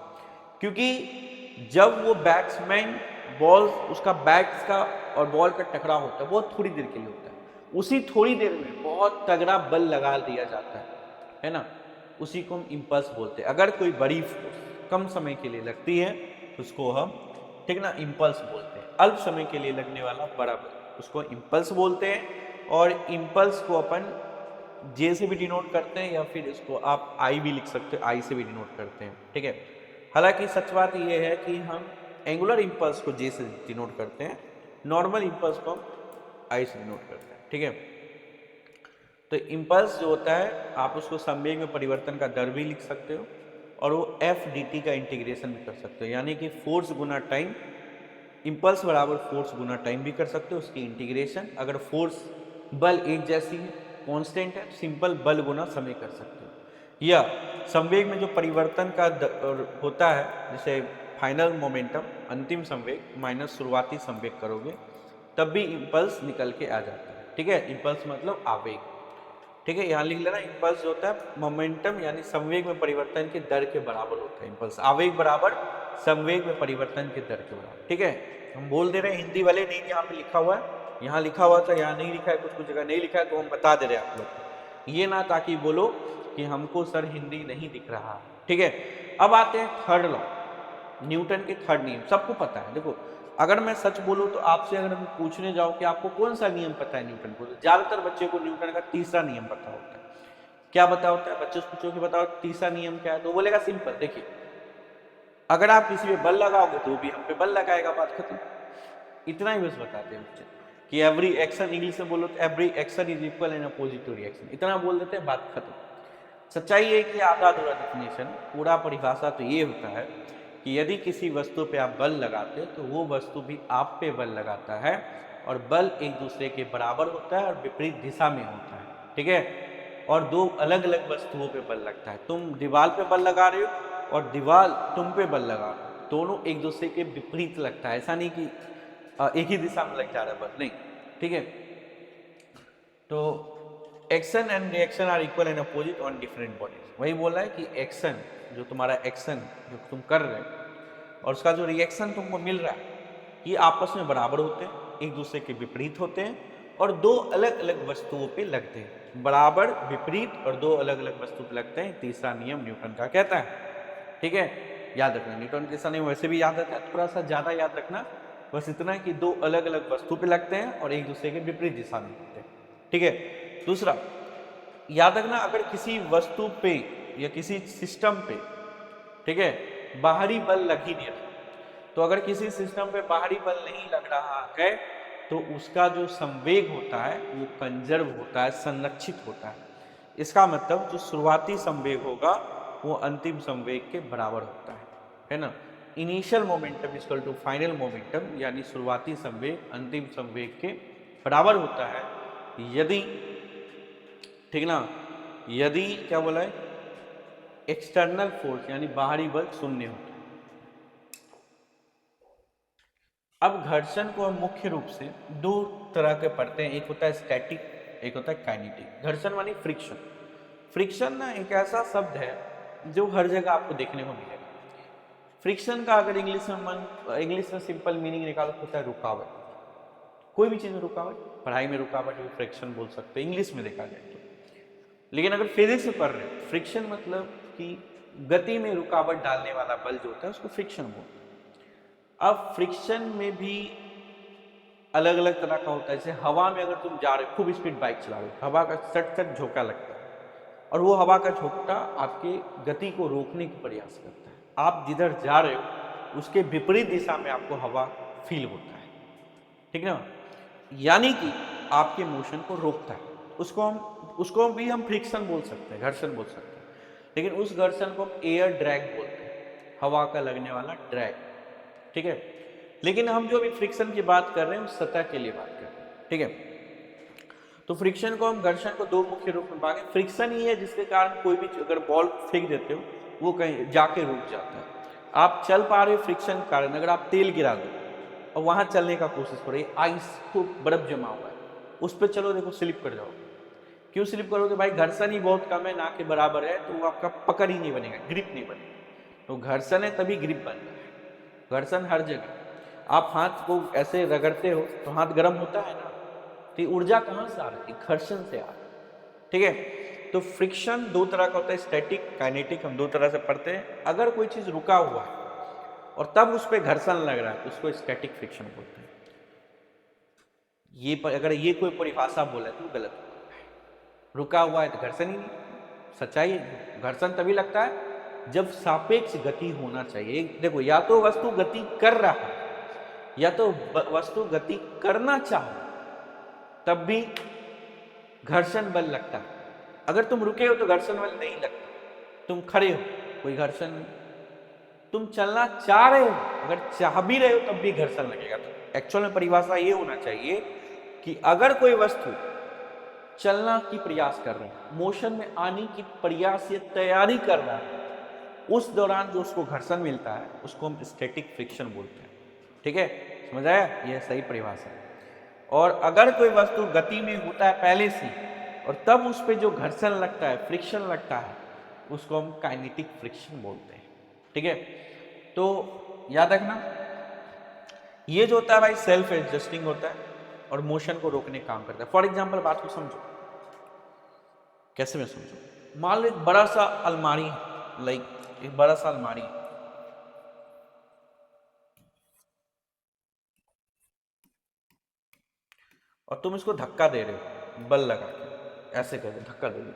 क्योंकि जब वो बैट्समैन बॉल, उसका बैट्स का और बॉल का टकराव होता है बहुत थोड़ी देर के लिए होता है, उसी थोड़ी देर में बहुत तगड़ा बल लगा दिया जाता है ना, उसी को हम इंपल्स बोलते हैं। अगर कोई बड़ी फोर्स कम समय के लिए लगती है तो उसको हम, ठीक ना, इंपल्स बोलते हैं। अल्प समय के लिए लगने वाला बड़ा बल, उसको इंपल्स बोलते हैं। और इंपल्स को अपन जे से भी डिनोट करते हैं, या फिर इसको आप आई भी लिख सकते हो, आई से भी डिनोट करते हैं। ठीक है, हालांकि सच बात यह है कि हम एंगुलर इंपल्स को जे से डिनोट करते हैं, नॉर्मल इंपल्स को हम आई से डिनोट करते हैं। ठीक है, तो इंपल्स जो होता है आप उसको संवेग में परिवर्तन का दर भी लिख सकते हो, और वो एफ डी टी का इंटीग्रेशन भी कर सकते हो, यानी कि फोर्स गुना टाइम, इंपल्स बराबर फोर्स गुना टाइम भी कर सकते हो, उसकी इंटीग्रेशन। अगर फोर्स बल एक जैसी है, कांस्टेंट है, सिंपल बल गुना समय कर सकते हो। या संवेग में जो परिवर्तन का होता है, जैसे फाइनल मोमेंटम, अंतिम संवेग माइनस शुरुआती संवेग करोगे तब भी इंपल्स निकल के आ जाता है। ठीक है, इंपल्स मतलब आवेग। ठीक है, यहाँ लिख लेना, इंपल्स जो होता है मोमेंटम यानी संवेग में परिवर्तन के दर के बराबर होता है। इंपल्स आवेग बराबर संवेग में परिवर्तन के दर के बराबर। ठीक है, हम बोल दे रहे हैं, हिंदी वाले नहीं, यहाँ पे लिखा हुआ है, यहाँ लिखा हुआ था, यहाँ नहीं लिखा है, कुछ कुछ जगह नहीं लिखा है, तो हम बता दे रहे हैं आप लोग को, ये ना ताकि बोलो कि हमको सर हिंदी नहीं दिख रहा। ठीक है, अब आते हैं थर्ड लॉ, न्यूटन के थर्ड नियम। सबको पता है। देखो, अगर मैं सच बोलूं तो आपसे अगर मैं पूछने जाऊं कि आपको कौन सा नियम पता है न्यूटन को, तो ज्यादातर बच्चे को न्यूटन का तीसरा नियम पता होता है। क्या पता होता है? बच्चे से पूछो कि बताओ तीसरा नियम क्या है, तो बोलेगा सिंपल। देखिए, अगर आप किसी पे बल लगाओगे तो वो भी हम पे बल लगाएगा, बात खत्म। इतना ही बस बताते हैं बच्चे कि एवरी एक्शन, इंग्लिश में बोलो तो every action is equal in opposite to reaction, इतना बोल देते हैं, बात खत्म। सच्चाई है कि आधा अधूरा डेफिनेशन, पूरा परिभाषा तो ये होता है कि यदि किसी वस्तु पे आप बल लगाते हो तो वो वस्तु भी आप पे बल लगाता है, और बल एक दूसरे के बराबर होता है और विपरीत दिशा में होता है। ठीक है, और दो अलग अलग वस्तुओं पे बल लगता है। तुम दीवार पे बल लगा रहे हो और दीवार तुम पे बल लगा रहे हो, दोनों एक दूसरे के विपरीत लगता है। ऐसा नहीं कि एक ही दिशा में लग जा रहा है बल, नहीं। ठीक है, तो action and reaction are equal and opposite on different bodies. वही बोल रहा है कि एक्शन, जो तुम्हारा एक्शन जो तुम कर रहे हो, और उसका जो रिएक्शन तुमको मिल रहा है, ये आपस में बराबर होते हैं, एक दूसरे के विपरीत होते हैं, और दो अलग अलग वस्तुओं पे लगते हैं। बराबर, विपरीत और दो अलग अलग वस्तु पे लगते हैं, तीसरा नियम न्यूटन का कहता है। ठीक है, याद रखना, न्यूटन तीसरा नियम वैसे भी याद रहता है, थोड़ा सा ज्यादा याद रखना, बस इतना है कि दो अलग अलग वस्तु पे लगते हैं और एक दूसरे के विपरीत दिशा में लगते हैं। ठीक है। दूसरा, याद रखना, अगर किसी वस्तु पे या किसी सिस्टम पे, ठीक है, बाहरी बल लग ही नहीं रहा, तो अगर किसी सिस्टम पे बाहरी बल नहीं लग रहा है तो उसका जो संवेग होता है वो कंजर्व होता है, संरक्षित होता है। इसका मतलब जो शुरुआती संवेग होगा वो अंतिम संवेग के बराबर होता है ना। Initial momentum equal to final momentum, यानी शुरुआती संवेग अंतिम संवेग के बराबर होता है यदि, ठीक ना, यदि क्या बोला है, एक्सटर्नल फोर्स यानी बाहरी बल शून्य होता है। अब घर्षण को हम मुख्य रूप से दो तरह के पढ़ते हैं, एक होता है स्टैटिक, एक होता है काइनेटिक। घर्षण मानी फ्रिक्शन। फ्रिक्शन ना एक ऐसा शब्द है जो हर जगह आपको देखने को मिलेगा। फ्रिक्शन का अगर इंग्लिश में सिंपल मीनिंग निकालो तो होता है रुकावट। कोई भी चीज में रुकावट, पढ़ाई में रुकावट भी फ्रिक्शन बोल सकते हैं इंग्लिश में देखा जाए तो। लेकिन अगर फिजिक्स में पढ़ रहे हैं, फ्रिक्शन मतलब कि गति में रुकावट डालने वाला बल जो होता है उसको फ्रिक्शन बोलते हैं। अब फ्रिक्शन में भी अलग अलग तरह का होता है। जैसे हवा में अगर तुम जा रहे हो, खूब स्पीड बाइक चला रहे हो, हवा का सट सट झोंका लगता है और वो हवा का झोंका आपके गति को रोकने की प्रयास करता है। आप जिधर जा रहे हो उसके विपरीत दिशा में आपको हवा फील होता है, ठीक है ना, यानी कि आपके मोशन को रोकता है। उसको भी हम फ्रिक्शन बोल सकते हैं, घर्षण बोल सकते हैं। लेकिन उस घर्षण को हम एयर ड्रैग बोलते हैं, हवा का लगने वाला ड्रैग, ठीक है। लेकिन हम जो अभी फ्रिक्शन की बात कर रहे हैं उस सतह के लिए बात कर रहे हैं, ठीक है। तो फ्रिक्शन को हम, घर्षण को दो मुख्य रूप में भागे। फ्रिक्शन ही है जिसके कारण कोई भी अगर बॉल फेंक देते हो वो कहीं जाके रुक जाता है। आप चल पा रहे हो फ्रिक्शन के कारण, अगर आप तेल गिरा दो और वहां चलने का कोशिश करो, आइस को बर्फ जमा हुआ है उस पर चलो, देखो स्लिप कर जाओ। क्यों स्लिप करोगे भाई? घर्षण ही बहुत कम है, ना के बराबर है, तो वो आपका पकड़ ही नहीं बनेगा, ग्रिप नहीं बनेगा। तो घर्षण है तभी ग्रिप बन रहा है। घर्षण हर जगह। आप हाथ को ऐसे रगड़ते हो तो हाथ गर्म होता है ना, तो ऊर्जा कहां से आ रही है? घर्षण से आ रही है, ठीक है। तो फ्रिक्शन दो तरह का होता है, स्टैटिक, काइनेटिक, हम दो तरह से पढ़ते हैं। अगर कोई चीज रुका हुआ है और तब उस पर घर्षण लग रहा है तो उसको स्टैटिक फ्रिक्शन बोलते हैं। अगर ये कोई परिभाषा बोला तो गलत है। रुका हुआ है तो घर्षण ही नहीं। सच्चाई है, घर्षण तभी लगता है जब सापेक्ष गति होना चाहिए। देखो, या तो वस्तु गति कर रहा है या तो वस्तु गति करना चाहे, तब भी घर्षण बल लगता है। अगर तुम रुके हो तो घर्षण बल नहीं लगता। तुम खड़े हो, कोई घर्षण नहीं। तुम चलना चाह रहे हो, अगर चाह भी रहे हो तब भी घर्षण लगेगा। तो एक्चुअल में परिभाषा ये होना चाहिए कि अगर कोई वस्तु चलना की प्रयास कर रहा है, मोशन में आने की प्रयास या तैयारी कर रहा है, उस दौरान जो उसको घर्षण मिलता है उसको हम स्टैटिक फ्रिक्शन बोलते हैं, ठीक है। समझ आया? यह सही परिभाषा है। और अगर कोई वस्तु गति में होता है पहले से और तब उस पर जो घर्षण लगता है, फ्रिक्शन लगता है, उसको हम काइनेटिक फ्रिक्शन बोलते हैं, ठीक है। तो याद रखना, ये जो होता है भाई सेल्फ एडजस्टिंग होता है और मोशन को रोकने काम करता है। फॉर एग्जाम्पल, बात को समझो, कैसे में समझो। मान लो एक बड़ा सा अलमारी है, लाइक एक बड़ा सा अलमारी है, और तुम इसको धक्का दे रहे हो, बल लगा के ऐसे करके धक्का दे रहे हो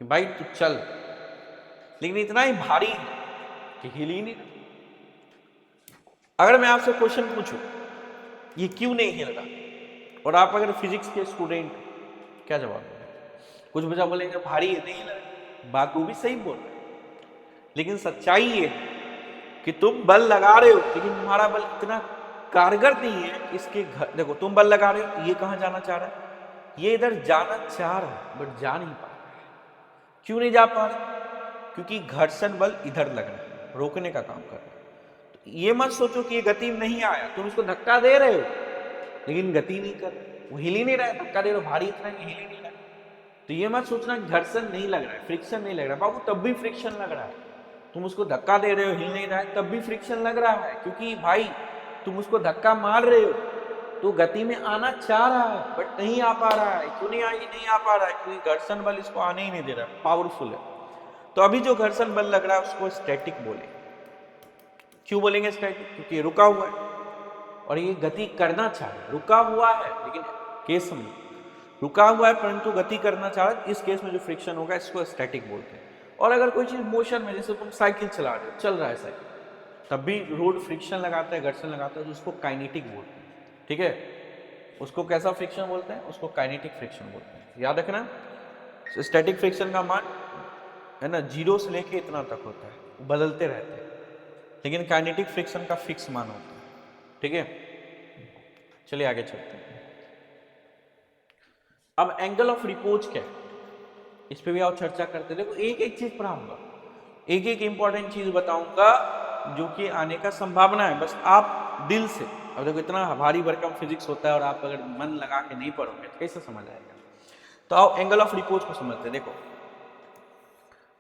कि भाई तू चल, लेकिन इतना ही भारी है कि हिल ही नहीं। अगर मैं आपसे क्वेश्चन पूछूं ये क्यों नहीं हिल रहा, और आप अगर फिजिक्स के स्टूडेंट, क्या जवाब दोगे? कुछ बच्चा बोलेंगे भारी है, नहीं हिल रहा। बात वो भी सही बोल रहे, लेकिन सच्चाई ये है कि तुम बल लगा रहे हो लेकिन तुम्हारा बल इतना कारगर नहीं है कि इसके देखो, तुम बल लगा रहे हो, ये कहां जाना चाह रहा है? ये इधर जाना चाह रहा है बट जा नहीं पा रहा है। क्यों नहीं जा पा रहा? क्योंकि घर्षण बल इधर लग रहा है, रोकने का काम कर रहा है। तो ये मत सोचो कि ये गति में नहीं आया, तुम इसको धक्का दे रहे हो लेकिन गति नहीं कर रहा, वो हिल ही नहीं रहा है। धक्का दे रहे हो, भारी इतना है कि हिल ही नहीं रहा। तो ये मत सोचना घर्षण नहीं लग रहा है, फ्रिक्शन नहीं लग रहा है। बाबू तब भी फ्रिक्शन लग रहा है। तुम उसको धक्का दे रहे हो, हिल नहीं रहा है, तब भी फ्रिक्शन लग रहा है, क्योंकि भाई तुम उसको धक्का मार रहे हो तो गति में आना चाह रहा है बट नहीं आ पा रहा है। क्यों नहीं आ पा रहा है? क्योंकि घर्षण बल इसको आने ही नहीं दे रहा, पावरफुल है। तो अभी जो घर्षण बल लग रहा है उसको स्टैटिक बोलेंगे। क्यों बोलेंगे स्टैटिक? क्योंकि रुका हुआ है और ये गति करना चाह रहा है, रुका हुआ है, लेकिन केस में रुका हुआ है परंतु गति करना चाह रहा है, इस केस में जो फ्रिक्शन होगा इसको स्टैटिक बोलते हैं। और अगर कोई चीज मोशन में, जैसे तुम साइकिल चला रहे हो, चल रहा है साइकिल, तब भी रोड फ्रिक्शन लगाता है, घर्षण लगाता है, तो उसको काइनेटिक बोलते हैं। ठीक है, उसको कैसा फ्रिक्शन बोलते हैं? उसको काइनेटिक फ्रिक्शन बोलते हैं। याद रखना, स्टैटिक फ्रिक्शन का मान है ना 0 से लेके इतना तक होता है, बदलते रहते हैं, लेकिन काइनेटिक फ्रिक्शन का फिक्स मान होता है। ठीक है, चलिए आगे चलते हैं। अब एंगल ऑफ रिपोज क्या है, इस पे भी आप चर्चा करते हैं। देखो एक एक चीज पढ़ाऊंगा, एक एक इंपॉर्टेंट चीज बताऊंगा जो कि आने का संभावना है, बस आप दिल से। अब देखो इतना भारी भरकम फिजिक्स होता है और आप अगर मन लगा के नहीं पढ़ोगे तो कैसे समझ आएगा। तो आओ एंगल ऑफ रिपोज को समझते हैं। देखो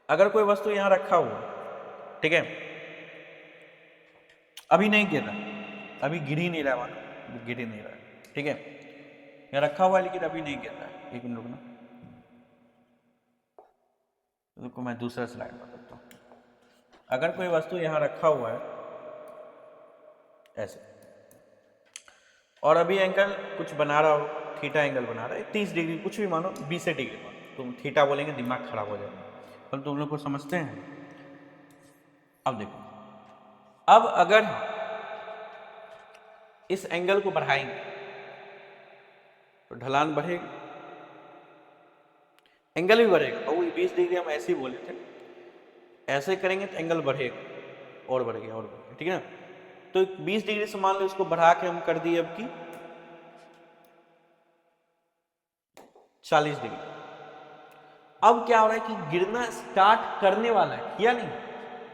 अगर कोई वस्तु यहां रखा हुआ, ठीक है, अभी नहीं गिर रहा, अभी गिर ही नहीं रहा, गिर ही नहीं रहा, ठीक है, यहाँ रखा हुआ है लेकिन अभी नहीं गिर रहा है। एक मिनट रुकना, रुको मैं दूसरा स्लाइड बताता हूँ। अगर कोई वस्तु यहाँ रखा हुआ है ऐसे, और अभी एंगल कुछ बना रहा हो, थीटा एंगल बना रहा है 30 डिग्री, कुछ भी मानो 20 डिग्री मानो, तुम थीटा बोलेंगे दिमाग खराब हो जाएगा, पर तुम लोग को समझते हैं। अब देखो, अब अगर इस एंगल को बढ़ाएंगे तो ढलान बढ़ेगी, एंगल भी बढ़ेगा। और वो 20 डिग्री हम ऐसे ही बोले थे, ऐसे करेंगे तो एंगल बढ़ेगा और बढ़ गया और बढ़ गया, ठीक है ना। तो 20 डिग्री से मान लो इसको बढ़ा के हम कर दिए अब की 40 डिग्री। अब क्या हो रहा है कि गिरना स्टार्ट करने वाला है या नहीं,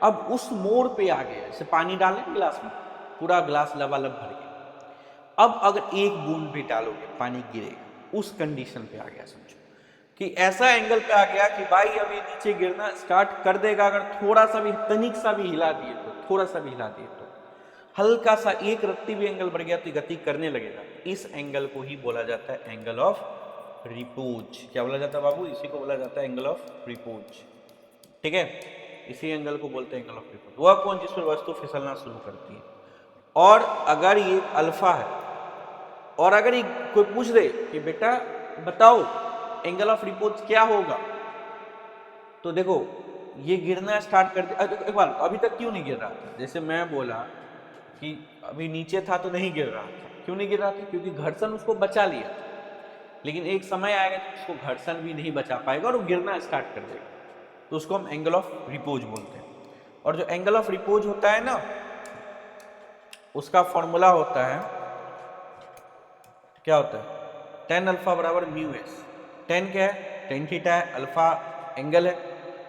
अब उस मोड़ पे आ गया। जैसे पानी डालें गिलास में, पूरा गिलास लबालब भर गया, अब अगर एक बूंद भी डालोगे पानी गिरेगा, उस कंडीशन पे आ गया। समझो कि ऐसा एंगल पे आ गया कि भाई अभी नीचे गिरना स्टार्ट कर देगा, अगर थोड़ा सा भी तनिक सा भी हिला दिए तो, थोड़ा सा भी हिला दिए तो, हल्का सा एक रत्ती भी एंगल बढ़ गया तो गति करने लगेगा। इस एंगल को ही बोला जाता है एंगल ऑफ रिपोज। क्या बोला जाता है बाबू? इसी को बोला जाता है एंगल ऑफ रिपोज। ठीक है, इसी एंगल को बोलते हैं एंगल ऑफ रिपोज। वह कौन जिस पर वस्तु फिसलना शुरू करती है। और अगर ये अल्फा है, और अगर ये कोई पूछ दे कि बेटा बताओ एंगल ऑफ रिपोज क्या होगा, तो देखो ये गिरना स्टार्ट कर दे। एक बार, अभी तक क्यों नहीं गिर रहा था? जैसे मैं बोला कि अभी नीचे था तो नहीं गिर रहा था। क्यों नहीं गिर रहा था? क्योंकि घर्षण उसको बचा लिया, लेकिन एक समय आएगा तो उसको घर्षण भी नहीं बचा पाएगा और वो गिरना स्टार्ट कर देगा, तो उसको हम एंगल ऑफ रिपोज बोलते हैं। और जो एंगल ऑफ रिपोज होता है ना, उसका फॉर्मूला होता है, क्या होता है? tan अल्फा बराबर म्यू एस। tan क्या है? tan थीटा है, अल्फा एंगल है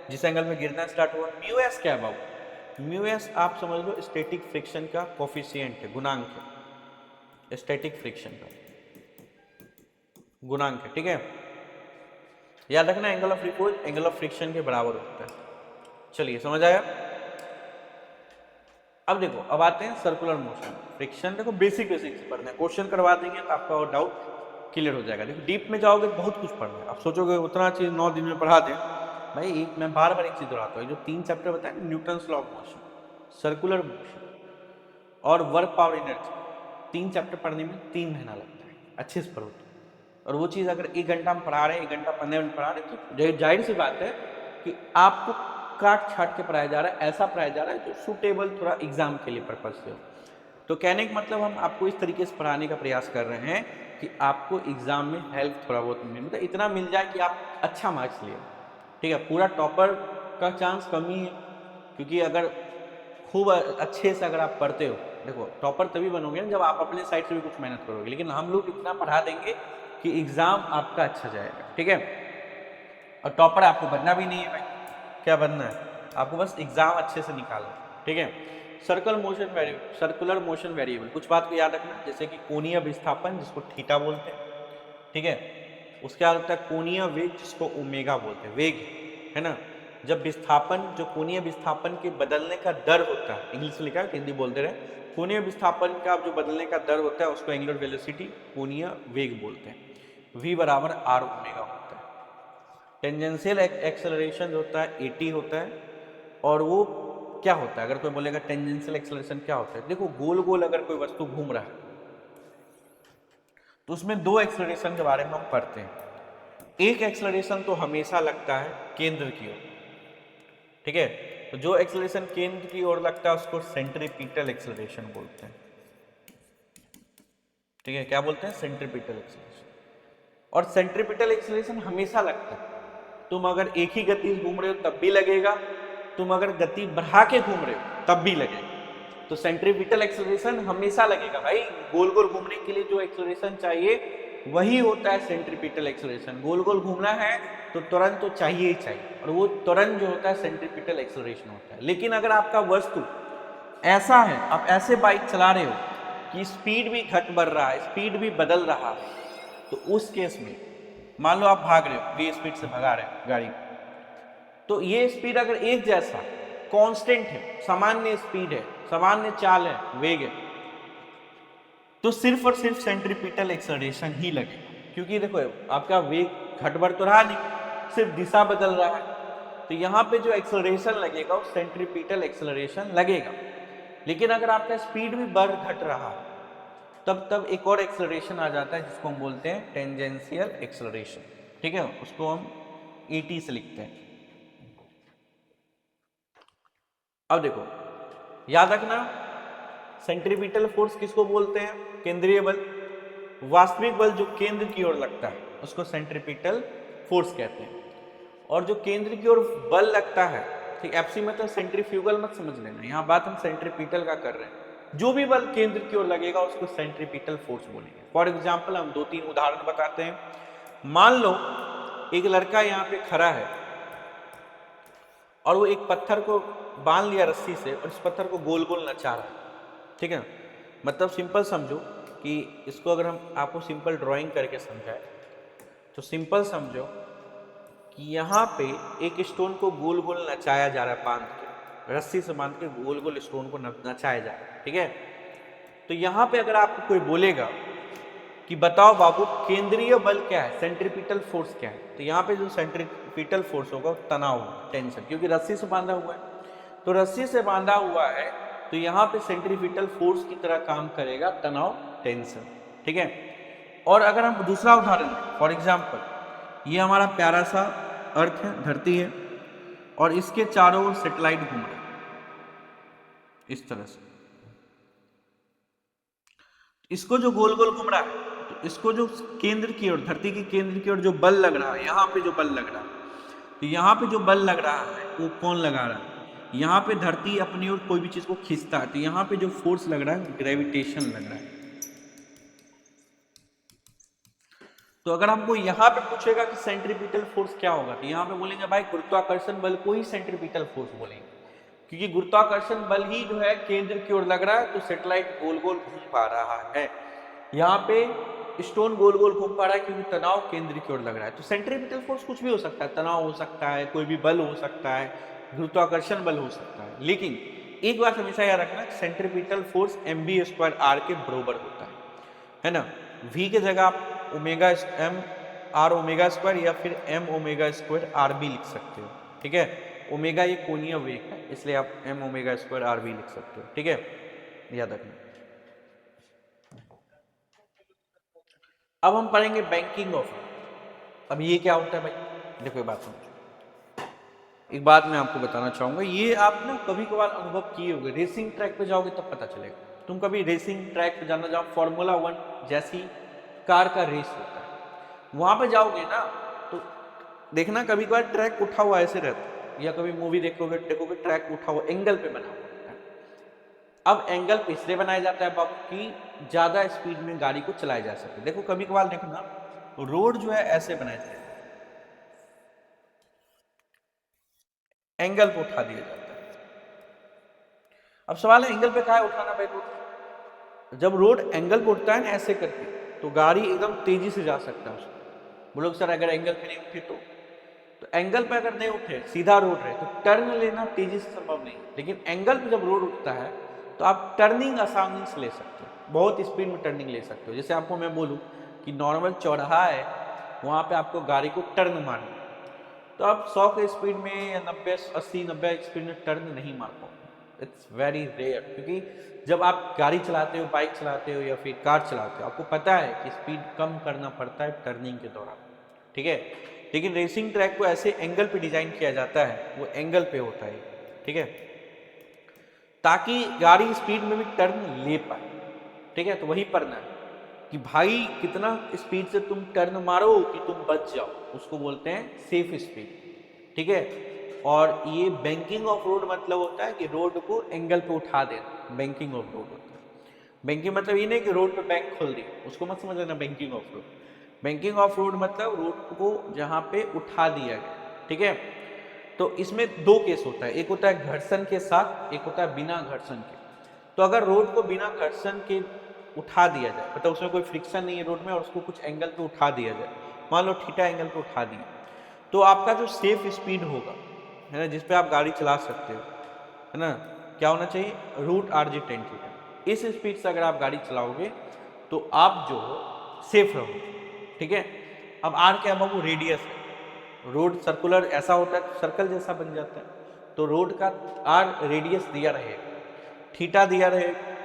जिस एंगल में गिरना स्टार्ट हुआ। म्यू एस क्या है बाबू? म्यू एस आप समझ लो स्टैटिक फ्रिक्शन का कोफिशिएंट है, गुणांक है, स्टैटिक फ्रिक्शन का गुणांक है। ठीक है, याद रखना angle of repose angle of friction के बराबर होता है। चलिए समझ आया। अब देखो, अब आते हैं सर्कुलर मोशन फ्रिक्शन। देखो बेसिक से पढ़ना है, क्वेश्चन करवा देंगे तो आपका और डाउट क्लियर हो जाएगा। देखो डीप में जाओगे बहुत कुछ पढ़ना है, आप सोचोगे उतना चीज 9 दिन में पढ़ा दें। भाई एक मैं बार बार एक चीज दोहराता हूँ, जो 3 चैप्टर बताए Newton's law of motion, circular motion और वर्क पावर एनर्जी, 3 चैप्टर पढ़ने में 3 महीना लगता है, अच्छे से पढ़ो तो। और वो चीज़ अगर 1 घंटा हम पढ़ा रहे हैं, 1 घंटा 15 मिनट पढ़ा रहे हैं, तो जाहिर सी बात है कि आपको काट छाट के पढ़ाया जा रहा है, ऐसा पढ़ाया जा रहा है जो सूटेबल थोड़ा एग्जाम के लिए पर्पज से हो। तो कहने का मतलब हम आपको इस तरीके से पढ़ाने का प्रयास कर रहे हैं कि आपको एग्जाम में हेल्प थोड़ा बहुत मिले, मतलब इतना मिल जाए कि आप अच्छा मार्क्स लिए। ठीक है, पूरा टॉपर का चांस कम ही है, क्योंकि अगर खूब अच्छे से अगर आप पढ़ते हो, देखो टॉपर तभी बनोगे ना जब आप अपने साइड से भी कुछ मेहनत करोगे। लेकिन हम लोग इतना पढ़ा देंगे कि एग्जाम आपका अच्छा जाएगा। ठीक है, और टॉपर आपको बनना भी नहीं है भाई, क्या बनना है आपको? बस एग्जाम अच्छे से निकालना। ठीक है, circular motion variable, circular motion variable, कुछ बात को याद रखना, जैसे कि कोणीय विस्थापन जिसको थीटा बोलते हैं। ठीक है, उसके बाद होता है कोणीय वेग जिसको ओमेगा बोलते हैं, वेग है ना। जब विस्थापन, जो कोणीय विस्थापन के बदलने का दर होता है, इंग्लिश में लिखा है हिंदी बोलते रहे, कोणीय विस्थापन का जो बदलने का दर होता है उसको एंगुलर वेलोसिटी कोणीय वेग बोलते हैं। v बराबर आर ओमेगा होता है। टेंजेंशियल एक्सेलरेशन जो होता है AT होता है। और वो क्या होता है, अगर कोई बोलेगा टेंजेंशियल एक्सेलरेशन क्या होता है, देखो गोल गोल अगर कोई वस्तु घूम रहा है तो उसमें दो एक्सेलरेशन के बारे में हम पढ़ते हैं। एक एक्सेलरेशन तो हमेशा लगता है केंद्र की ओर, ठीक है। तो जो एक्सेलरेशन केंद्र की ओर लगता है उसको सेंट्रीपिटल एक्सेलरेशन बोलते हैं, ठीक है। क्या बोलते हैं? Centripetal acceleration. और सेंट्रीपिटल एक्सेलरेशन हमेशा लगता है। तुम अगर एक ही गति से घूम रहे हो तब भी लगेगा, तुम अगर गति बढ़ा के घूम रहे हो तब भी लगेगा। तो सेंट्रीपिटल एक्सेलरेशन हमेशा लगेगा भाई। गोल गोल घूमने के लिए जो एक्सेलरेशन चाहिए वही होता है सेंट्रीपिटल एक्सेलरेशन। गोल गोल घूमना है तो त्वरण तो चाहिए ही चाहिए, और वो त्वरण जो होता है सेंट्रीपिटल एक्सेलरेशन होता है। लेकिन अगर आपका वस्तु ऐसा है, आप ऐसे बाइक चला रहे हो कि स्पीड भी घट बढ़ रहा है, स्पीड भी बदल रहा है, तो उस केस में मान लो आप भाग रहे हो, v स्पीड से भगा रहे हो गाड़ी, तो ये स्पीड अगर एक जैसा कांस्टेंट है, सामान्य स्पीड है, सामान्य चाल है, वेग है, तो सिर्फ और सिर्फ सेंट्रीपिटल एक्सेलरेशन ही लगेगा। क्योंकि देखो आपका वेग घट बढ़ तो रहा नहीं, सिर्फ दिशा बदल रहा है। तो यहाँ पे जो एक्सेलरेशन लगेगा वो सेंट्रीपिटल एक्सेलरेशन लगेगा। लेकिन अगर आपका स्पीड भी बढ़ घट रहा है तब एक और एक्सेलरेशन आ जाता है जिसको हम बोलते हैं टेंजेंशियल एक्सेलरेशन, ठीक है। उसको हम ET से लिखते हैं। अब देखो याद रखना, सेंट्रीपिटल फोर्स किसको बोलते हैं? केंद्रीय बल। वास्तविक बल जो केंद्र की ओर लगता है उसको सेंट्रीपिटल फोर्स कहते हैं। और जो केंद्र की ओर बल लगता है, ठीक, FC मतलब सेंट्रीफ्यूगल मत समझ लेना, यहाँ बात हम सेंट्रीपिटल का कर रहे हैं। जो भी बल केंद्र की ओर लगेगा उसको सेंट्रीपिटल फोर्स बोलेंगे। फॉर एग्जाम्पल हम 2-3 उदाहरण बताते हैं। मान लो एक लड़का यहाँ पे खड़ा है और वो एक पत्थर को बांध लिया रस्सी से और इस पत्थर को गोल गोल नचा रहा है, ठीक है। मतलब सिंपल समझो कि इसको अगर हम आपको सिंपल ड्राइंग करके समझाए तो सिंपल समझो कि यहाँ पे एक स्टोन को गोल गोल नचाया जा रहा है, बांध के, रस्सी से बांध के गोल गोल स्टोन को नचाया जा रहा है, ठीक है। तो यहाँ पे अगर आपको कोई बोलेगा कि बताओ बाबू केंद्रीय बल क्या है, सेंट्रीपिटल फोर्स क्या है, तो यहाँ पे जो सेंट्रीपिटल फोर्स होगा तनाव होगा, टेंशन, क्योंकि रस्सी से बांधा हुआ है। तो रस्सी से बांधा हुआ है तो यहाँ पे सेंट्रीपिटल फोर्स की तरह काम करेगा तनाव, टेंशन, ठीक है। और अगर हम दूसरा उदाहरण, फॉर एग्जाम्पल ये हमारा प्यारा सा अर्थ है, धरती है, और इसके चारों ओर सैटेलाइट घूम रहा है इस तरह से। इसको जो गोल गोल घूम रहा है तो इसको जो केंद्र की ओर, धरती के केंद्र की ओर जो बल लग रहा है, यहाँ पे जो बल लग रहा है, तो यहाँ पे जो बल लग रहा है वो कौन लगा रहा है? यहाँ पे धरती अपनी ओर कोई भी चीज को खींचता है तो यहाँ पे जो फोर्स लग रहा है ग्रेविटेशन लग रहा है। तो अगर हमको यहाँ पे पूछेगा कि सेंट्रीपिटल फोर्स क्या होगा तो यहाँ पे बोलेंगे भाई गुरुत्वाकर्षण बल को ही सेंट्रीपिटल फोर्स बोलेंगे, क्योंकि गुरुत्वाकर्षण बल ही जो है केंद्र की ओर लग रहा है तो सैटेलाइट गोल गोल घूम पा रहा है। यहाँ पे स्टोन गोल गोल घूम पा रहा है क्योंकि तनाव केंद्र की ओर लग रहा है। तो सेंट्रीपिटल फोर्स कुछ भी हो सकता है, तनाव हो सकता है, कोई भी बल हो सकता है, गुरुत्वाकर्षण बल हो सकता है। लेकिन एक बात हमेशा याद रखना, सेंट्रीपिटल फोर्स mv²r के बराबर होता है ना। v की जगह आप omega m r omega square या फिर m ओमेगा स्क्वायर r भी लिख सकते हो, ठीक है। ओमेगा ये कोणीय वेग है इसलिए आप m ओमेगा स्क्वायर r भी लिख सकते हो, ठीक है, याद रखना। अब हम पढ़ेंगे बैंकिंग ऑफ। अब ये क्या होता है भाई? देखो एक बात समझो, एक बात मैं आपको बताना चाहूंगा, ये आप ना कभी कभार अनुभव किए होंगे, रेसिंग ट्रैक पे जाओगे तब पता चलेगा। तुम कभी रेसिंग ट्रैक पे जाना, जाओ फॉर्मूला 1 जैसी कार का रेस होता है, वहां पे जाओगे ना तो देखना कभी कभार ट्रैक उठा हुआ ऐसे रहता है, या कभी मूवी देखोगे ट्रैक उठा हुआ एंगल पे बना हुआ है। अब एंगल पे इसलिए बनाया जाता है बाबू कि ज्यादा स्पीड में गाड़ी को चलाया जा सके। देखो कभी कभार देखना रोड जो है ऐसे बनाया जाता है, एंगल पे उठा दिया जाता है। अब सवाल है एंगल पे कहाँ उठाना भाई रोड? जब रोड एंगल पे उठता है ना ऐसे करके तो गाड़ी एकदम तेजी से जा सकता है उसको। बोलोग सर अगर एंगल पे नहीं उठी तो एंगल पे अगर नहीं उठे, सीधा रोड रहे तो टर्न लेना तेजी से संभव नहीं। लेकिन एंगल पे जब रोड उठता है तो आप टर्निंग आसानी से ले सकते हो, बहुत स्पीड में टर्निंग ले सकते हो। जैसे आपको मैं बोलूँ कि नॉर्मल चौराहा है, वहाँ पे आपको गाड़ी को टर्न मारना तो आप 100 के स्पीड में या 90, 80, 90 स्पीड में टर्न नहीं मार पाओगे, इट्स वेरी रेयर, क्योंकि जब आप गाड़ी चलाते हो, बाइक चलाते हो या फिर कार चलाते हो, आपको पता है कि स्पीड कम करना पड़ता है टर्निंग के दौरान, ठीक है। लेकिन रेसिंग ट्रैक को ऐसे एंगल पे डिजाइन किया जाता है, वो एंगल पे होता है, ठीक है, ताकि गाड़ी स्पीड में भी टर्न ले पाए, ठीक है। तो वही पढ़ना है कि भाई कितना स्पीड से तुम टर्न मारो कि तुम बच जाओ, उसको बोलते हैं सेफ स्पीड, ठीक है। और ये बैंकिंग ऑफ रोड मतलब होता है कि रोड को एंगल पे उठा देना, बैंकिंग ऑफ रोड होता है। बैंकिंग मतलब ये नहीं कि रोड पे बैंक खोल दी, उसको मत समझ लेना banking of road. Banking of road मतलब रोड को जहां पे उठा दिया गया, ठीक है। तो इसमें दो केस होता है, एक होता है घर्षण के साथ, एक होता है बिना घर्षण के। तो अगर रोड को बिना घर्षण के उठा दिया जाए, मतलब उसमें कोई फ्रिक्शन नहीं है रोड में और उसको कुछ एंगल पे उठा दिया जाए, मान लो थीटा एंगल पे उठा दिया, तो आपका जो सेफ स्पीड होगा, है ना, जिसपे आप गाड़ी चला सकते हो, है ना, क्या होना चाहिए, root R G tan theta. इस स्पीड से अगर आप गाड़ी चलाओगे तो आप जो सेफ रहोगे, ठीक है। अब आर क्या है बाबू, रेडियस है, रोड सर्कुलर ऐसा होता है, सर्कल जैसा बन जाता है, तो रोड का आर रेडियस दिया रहेगा, थीटा दिया रहेगा,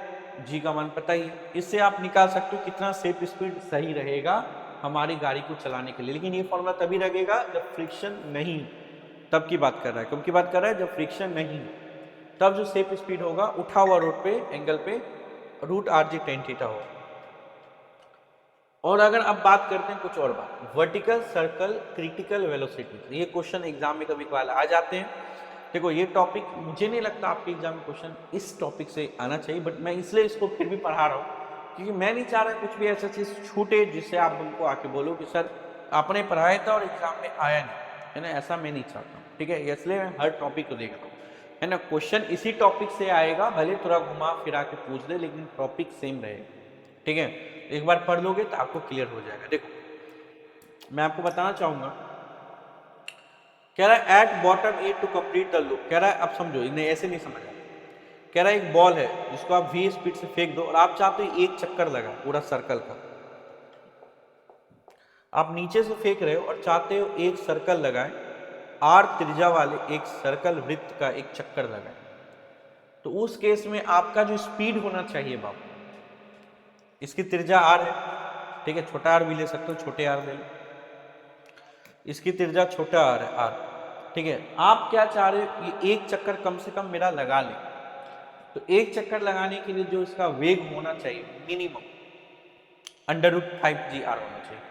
जी का मान पता ही है, इससे आप निकाल सकते हो कितना सेफ स्पीड सही रहेगा हमारी गाड़ी को चलाने के लिए। लेकिन ये फॉर्मूला तभी लगेगा जब फ्रिक्शन नहीं, तब की बात कर रहा है, कब की बात कर रहा है, जब फ्रिक्शन नहीं, तब जो सेफ स्पीड होगा उठा हुआ रोड पे एंगल पे root R G tan theta होगा। और अगर अब बात करते हैं कुछ और बात, वर्टिकल सर्कल क्रिटिकल वेलोसिटी, ये क्वेश्चन एग्जाम में कभी कभार आ जाते हैं। देखो ये टॉपिक मुझे नहीं लगता आपके एग्जाम में क्वेश्चन इस टॉपिक से आना चाहिए, बट मैं इसलिए इसको फिर भी पढ़ा रहा हूँ क्योंकि मैं नहीं चाह रहा कुछ भी ऐसा चीज छूटे जिससे आप हमको आके बोलो कि सर आपने पढ़ाया था और एग्जाम में आया नहीं, है ना, ऐसा मैं नहीं चाहता हूँ, ठीक है। इसलिए मैं हर टॉपिक को देखता हूँ, है ना, क्वेश्चन इसी टॉपिक से आएगा, भले थोड़ा घुमा फिरा के पूछ दे लेकिन टॉपिक सेम रहेगा, ठीक है। एक बार पढ़ लोगे तो आपको क्लियर हो जाएगा। देखो मैं आपको बताना चाहूंगा, कह रहा है at bottom A to complete the loop, कह रहा है अब समझो, इन्हें ऐसे नहीं समझा, कह रहा है एक बॉल है जिसको आप v स्पीड से फेंक दो और आप चाहते हो एक चक्कर लगा पूरा सर्कल का, आप नीचे से फेंक रहे हो और चाहते हो एक सर्कल लगाए, r त्रिज्या वाले एक सर्कल वृत्त का एक चक्कर लगाए, तो उस केस में आपका जो स्पीड होना चाहिए बाबू, इसकी त्रिज्या r है, ठीक है, छोटा r भी ले सकते हो, छोटे r ले लो, इसकी त्रिज्या छोटा r है r, ठीक है। आप क्या चाह रहे हो, ये एक चक्कर कम से कम मेरा लगा ले, तो एक चक्कर लगाने के लिए जो इसका वेग होना चाहिए मिनिमम √5g r होना चाहिए,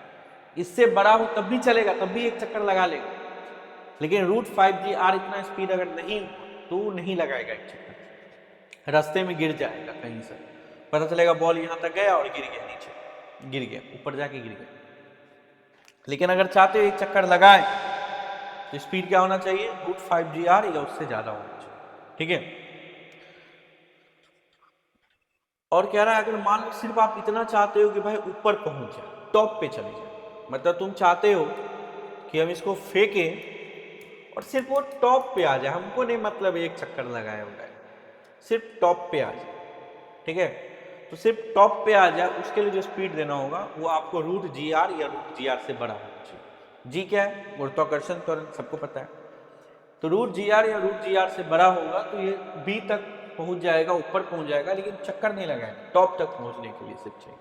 इससे बड़ा हो तब भी चलेगा, तब भी एक चक्कर लगा लेगा, लेकिन √5g r इतना स्पीड अगर नहीं तो नहीं लगाएगा एक चक्कर, रास्ते में गिर जाएगा, कहीं से पता चलेगा बॉल यहां तक गया और गिर गया, नीचे गिर गया, ऊपर जाके गिर गया। लेकिन अगर चाहते हो एक चक्कर लगाए तो स्पीड क्या होना चाहिए, √5g r या उससे ज्यादा होना चाहिए, ठीक है। और कह रहा है अगर मान लो सिर्फ आप इतना चाहते हो कि भाई ऊपर पहुंच जाए, टॉप पे चले जाए, मतलब तुम चाहते हो कि हम इसको फेंके और सिर्फ वो टॉप पे आ जाए, हमको नहीं मतलब एक चक्कर लगाए होगा, सिर्फ टॉप पे आ जाए, ठीक है। तो सिर्फ टॉप पे आ जाए, उसके लिए जो स्पीड देना होगा वो आपको √g r या √g r से बड़ा होना चाहिए। जी क्या है, गुरुत्वाकर्षण त्वरण, सबको पता है, तो √g r या √g r से बड़ा होगा तो ये b तक पहुंच जाएगा, ऊपर पहुंच जाएगा, लेकिन चक्कर नहीं लगाएगा, टॉप तक पहुंचने के लिए सिर्फ चाहिए।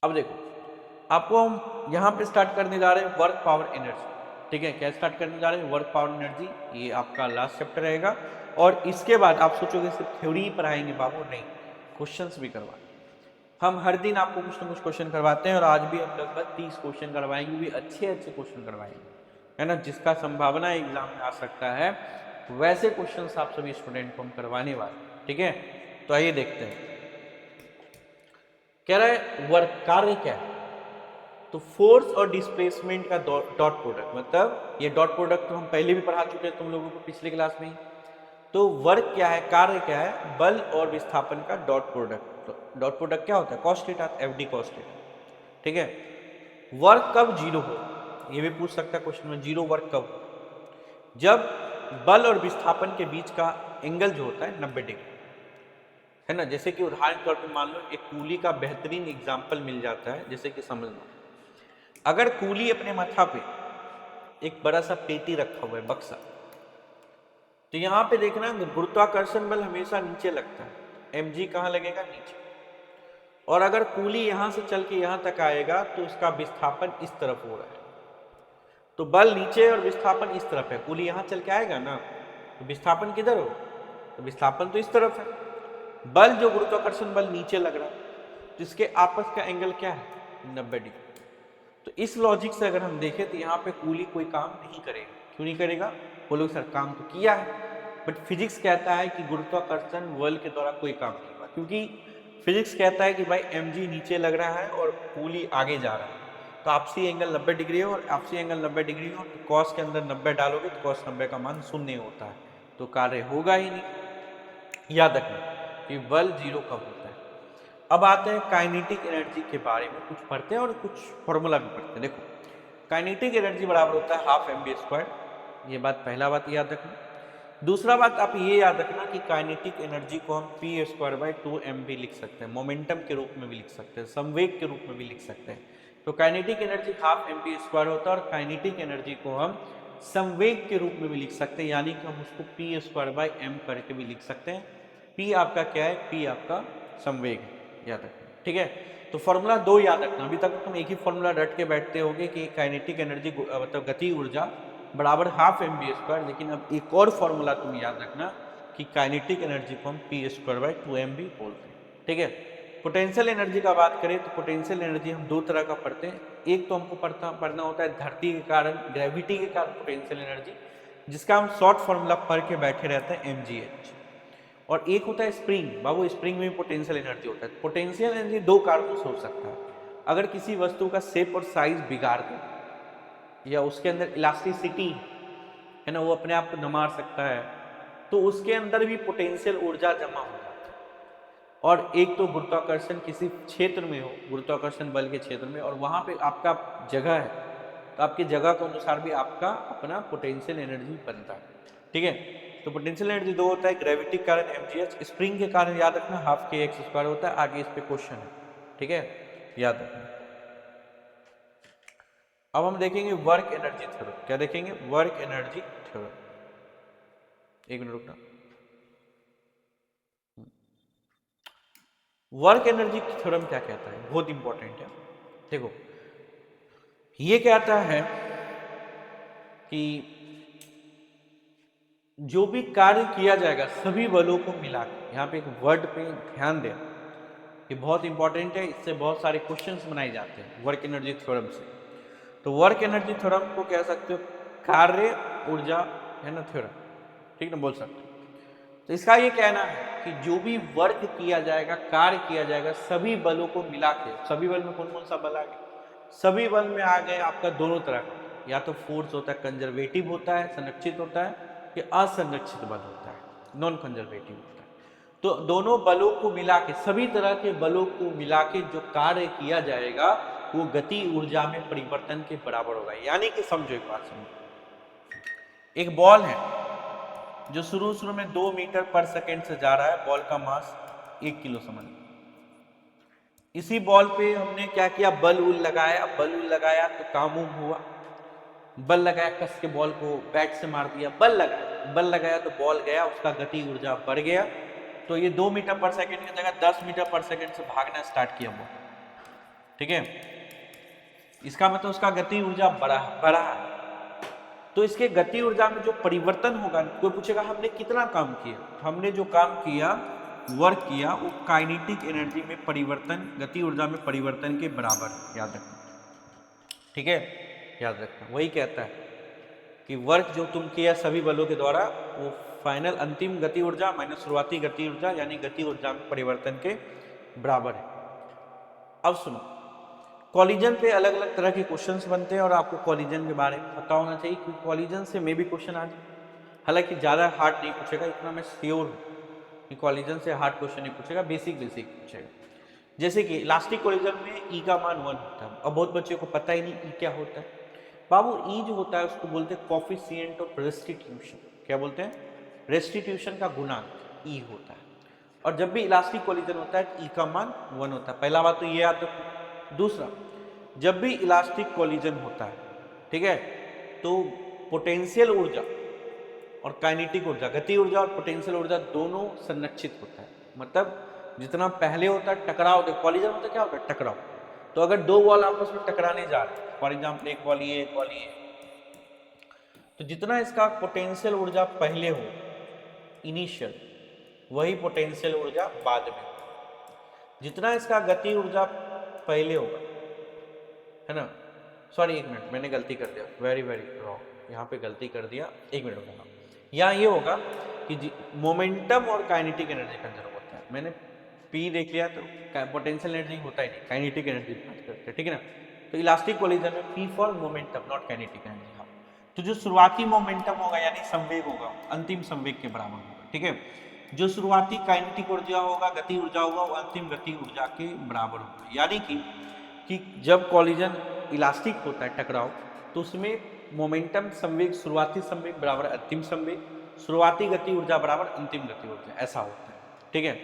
अब देखो आपको हम यहाँ पे स्टार्ट करने जा रहे हैं वर्क पावर एनर्जी, ठीक है। क्या स्टार्ट करने जा रहे हैं, वर्क पावर एनर्जी, ये आपका लास्ट चैप्टर रहेगा। और इसके बाद आप सोचोगे सिर्फ थ्योरी ही पढ़ाएंगे बाबू, नहीं, क्वेश्चंस भी करवाएंगे। हम हर दिन आपको कुछ ना कुछ क्वेश्चन करवाते हैं और आज भी हम लगभग 30 क्वेश्चन करवाएंगे, भी अच्छे अच्छे क्वेश्चन करवाएंगे, है ना, जिसका संभावना एग्जाम में आ सकता है, वैसे क्वेश्चंस आप सभी स्टूडेंट को हम करवाने वाले, ठीक है। तो आइए देखते हैं, कह रहा है वर्क कार्य क्या है, तो फोर्स और डिस्प्लेसमेंट का डॉट प्रोडक्ट, मतलब ये डॉट प्रोडक्ट तो हम पहले भी पढ़ा चुके हैं तुम लोगों को पिछले क्लास में ही। तो वर्क क्या है, कार्य क्या है, बल और विस्थापन का डॉट प्रोडक्ट। तो डॉट प्रोडक्ट क्या होता है, cos theta, FD cos theta, ठीक है। वर्क कब जीरो हो, ये भी पूछ सकता है क्वेश्चन में, जीरो वर्क कब हो, जब बल और विस्थापन के बीच का एंगल जो होता है 90 डिग्री, है ना। जैसे कि उदाहरण के तौर पर मान लो एक कूली का बेहतरीन एग्जाम्पल मिल जाता है, जैसे कि समझना, अगर कूली अपने माथा पे एक बड़ा सा पेटी रखा हुआ है, बक्सा, तो यहाँ पे देखना गुरुत्वाकर्षण बल हमेशा नीचे लगता है, mg कहाँ लगेगा, नीचे। और अगर कूली यहां से चल के यहां तक आएगा तो उसका विस्थापन इस तरफ हो रहा है, तो बल नीचे और विस्थापन इस तरफ है। कूली यहां चल के आएगा ना, तो विस्थापन किधर हो, तो विस्थापन तो इस तरफ है। बल जो गुरुत्वाकर्षण बल नीचे लग रहा है, तो इसके आपस का एंगल क्या है, 90 डिग्री। तो इस लॉजिक से अगर हम देखें तो यहाँ पे कूली कोई काम नहीं करेगा। क्यों नहीं करेगा, बोलोगे सर काम तो किया है, बट फिजिक्स कहता है कि गुरुत्वाकर्षण बल के द्वारा कोई काम नहीं हुआ, क्योंकि फिजिक्स कहता है कि भाई mg नीचे लग रहा है और कूली आगे जा रहा है, तो आपसी एंगल 90 डिग्री हो, और आपसी एंगल 90 डिग्री हो तो कॉस के अंदर 90 डालोगे तो कॉस 90 का मान शून्य होता है, तो कार्य होगा ही नहीं। याद रखना कि बल जीरो कब होता है। अब आते हैं काइनेटिक एनर्जी के बारे में, कुछ पढ़ते हैं और कुछ फॉर्मूला भी पढ़ते हैं। देखो, काइनेटिक एनर्जी बराबर होता है हाफ mv², ये बात पहला बात याद रखना। दूसरा बात आप ये याद रखना कि काइनेटिक एनर्जी को हम p²/2mv लिख सकते हैं, मोमेंटम के रूप में भी लिख सकते हैं, संवेग के रूप में भी लिख सकते हैं। तो काइनेटिक एनर्जी हाफ mv² होता है, और काइनेटिक एनर्जी को हम संवेग के रूप में भी लिख सकते हैं, यानी कि हम उसको p²/m करके भी लिख सकते हैं। p आपका क्या है, p आपका संवेग है, याद रखना, ठीक है। तो फॉर्मूला 2 याद रखना। अभी तक तुम एक ही फॉर्मूला रट के बैठते होगे कि काइनेटिक एनर्जी मतलब गति ऊर्जा बराबर हाफ mv², लेकिन अब एक और फॉर्मूला तुम याद रखना कि काइनेटिक एनर्जी को हम p²/2mv बोलते हैं, ठीक है। पोटेंशियल एनर्जी का बात करें तो पोटेंशियल एनर्जी हम दो तरह का पढ़ते हैं। एक तो हमको पढ़ना होता है धरती के कारण, ग्रेविटी के कारण पोटेंशियल एनर्जी, जिसका हम शॉर्ट फॉर्मूला पढ़ के बैठे रहते हैं mgh। और एक होता है स्प्रिंग। बाबू स्प्रिंग में भी पोटेंशियल एनर्जी होता है। पोटेंशियल एनर्जी दो कारणों से हो सकता है। अगर किसी वस्तु का शेप और साइज बिगाड़ दे, या उसके अंदर इलास्टिसिटी है ना, वो अपने आप को न मार सकता है, तो उसके अंदर भी पोटेंशियल ऊर्जा जमा हो जाती है। और एक तो गुरुत्वाकर्षण किसी क्षेत्र में हो, गुरुत्वाकर्षण बल के क्षेत्र में, और वहां पे आपका जगह है, तो आपकी जगह के अनुसार भी आपका अपना पोटेंशियल एनर्जी बनता है, ठीक है। तो पोटेंशियल एनर्जी दो होता है, ग्रेविटी के कारण mgh, स्प्रिंग के कारण याद रखना हाफ kx² होता है। आगे इस पे क्वेश्चन है, ठीक है, याद रखना। अब हम देखेंगे वर्क एनर्जी थ्योरम। क्या देखेंगे, वर्क एनर्जी थ्योरम। एक मिनट रुकना। वर्क एनर्जी थ्योरम क्या कहता है, बहुत इंपॉर्टेंट है। देखो, ये कहता है कि जो भी कार्य किया जाएगा सभी बलों को मिलाकर, यहाँ पे एक वर्ड पे ध्यान दें, ये बहुत इंपॉर्टेंट है, इससे बहुत सारे क्वेश्चंस बनाए जाते हैं वर्क एनर्जी थ्योरम से। तो वर्क एनर्जी थ्योरम को कह सकते हो कार्य ऊर्जा है ना थ्योरम, ठीक ना, बोल सकते हो। तो इसका ये कहना है कि जो भी वर्क किया जाएगा, कार्य किया जाएगा, सभी बलों को मिला के, सभी बल में कौन कौन सा बल आ गया, सभी बल में आ गए आपका दोनों तरह का, या तो फोर्स होता है कंजर्वेटिव होता है, संरक्षित होता है, या असंरक्षित बल होता है, नॉन कंजर्वेटिव होता है। तो दोनों बलों को मिला के, सभी तरह के बलों को मिला के जो कार्य किया जाएगा वो गति ऊर्जा में परिवर्तन के बराबर होगा। यानी कि समझो, एक बात समझो, एक बॉल है जो शुरू में 2 मीटर पर सेकेंड से जा रहा है, बॉल का मास 1 किलो समझ। इसी बॉल पे हमने क्या किया, बल लगाया, तो काम हुआ, बल लगाया, कस के बॉल को बैट से मार दिया, बल लगाया तो बॉल गया, उसका गति ऊर्जा बढ़ गया, तो ये 2 मीटर पर सेकेंड की जगह 10 मीटर पर सेकेंड से भागना स्टार्ट किया बॉल, ठीक है। इसका मतलब उसका गति ऊर्जा बढ़ा। तो इसके गति ऊर्जा में जो परिवर्तन होगा, कोई पूछेगा हमने कितना काम किया, हमने जो काम किया, वर्क किया, वो काइनेटिक एनर्जी में परिवर्तन, गति ऊर्जा में परिवर्तन के बराबर, याद रखना, ठीक है, याद रखना। वही कहता है कि वर्क जो तुम किया सभी बलों के द्वारा, वो फाइनल अंतिम गति ऊर्जा माइनस शुरुआती गति ऊर्जा, यानी गति ऊर्जा में परिवर्तन के बराबर है। अब सुनो, कॉलिजन पे अलग अलग तरह के क्वेश्चंस बनते हैं, और आपको कॉलिजन के बारे में पता होना चाहिए, क्योंकि कॉलिजन से मे भी क्वेश्चन आ जाए। हालांकि ज़्यादा हार्ड नहीं पूछेगा, इतना मैं श्योर हूँ कि कॉलिजन से हार्ड क्वेश्चन नहीं पूछेगा, बेसिक पूछेगा। जैसे कि इलास्टिक कॉलिजन में ई का मान 1 होता है। अब बहुत बच्चों को पता ही नहीं ई क्या होता है। बाबू ई जो होता है उसको बोलते हैं कोफिशिएंट ऑफ रेस्टिट्यूशन। क्या बोलते हैं, रेस्टिट्यूशन का गुणांक ई होता है। और जब भी इलास्टिक कॉलिजन होता है ई का मान 1 होता है। पहला बात तो ये याद रखो। दूसरा, जब भी इलास्टिक कॉलिजन होता है, ठीक है, तो पोटेंशियल ऊर्जा और काइनेटिक ऊर्जा, गति ऊर्जा और पोटेंशियल ऊर्जा दोनों संरक्षित होता है। मतलब जितना पहले होता है टकराव, कॉलिजन होता है, क्या होता है टकराव। तो अगर दो बॉल आपस में टकराने जा रहे हैं, फॉर एग्जाम्पल एक बॉल ये एक बॉल ये, तो जितना इसका पोटेंशियल ऊर्जा पहले हो इनिशियल, वही पोटेंशियल ऊर्जा बाद में, जितना इसका गति ऊर्जा पहले होगा, है ना। सॉरी एक मिनट, मैंने गलती कर दिया, वेरी वेरी रॉन्ग, यहाँ पे गलती कर दिया, एक मिनट होगा। यहाँ ये होगा कि मोमेंटम और काइनेटिक एनर्जी कंजर्व होता है। मैंने पी देख लिया तो पोटेंशियल एनर्जी होता ही नहीं, काइनेटिक एनर्जी की बात करते हैं, ठीक है ना। तो इलास्टिक कोलिजन में P for momentum not kinetic energy. तो जो शुरुआती मोमेंटम होगा यानी संवेग होगा, अंतिम संवेग के बराबर होगा, ठीक है। जो शुरुआती काइनेटिक ऊर्जा होगा, गति ऊर्जा होगा, वो अंतिम गति ऊर्जा के बराबर होगा। यानी कि जब कॉलिजन इलास्टिक होता है टकराव, तो उसमें मोमेंटम संवेग, शुरुआती संवेग बराबर अंतिम संवेग, शुरुआती गति ऊर्जा बराबर अंतिम गति ऊर्जा, ऐसा होता है, ठीक है।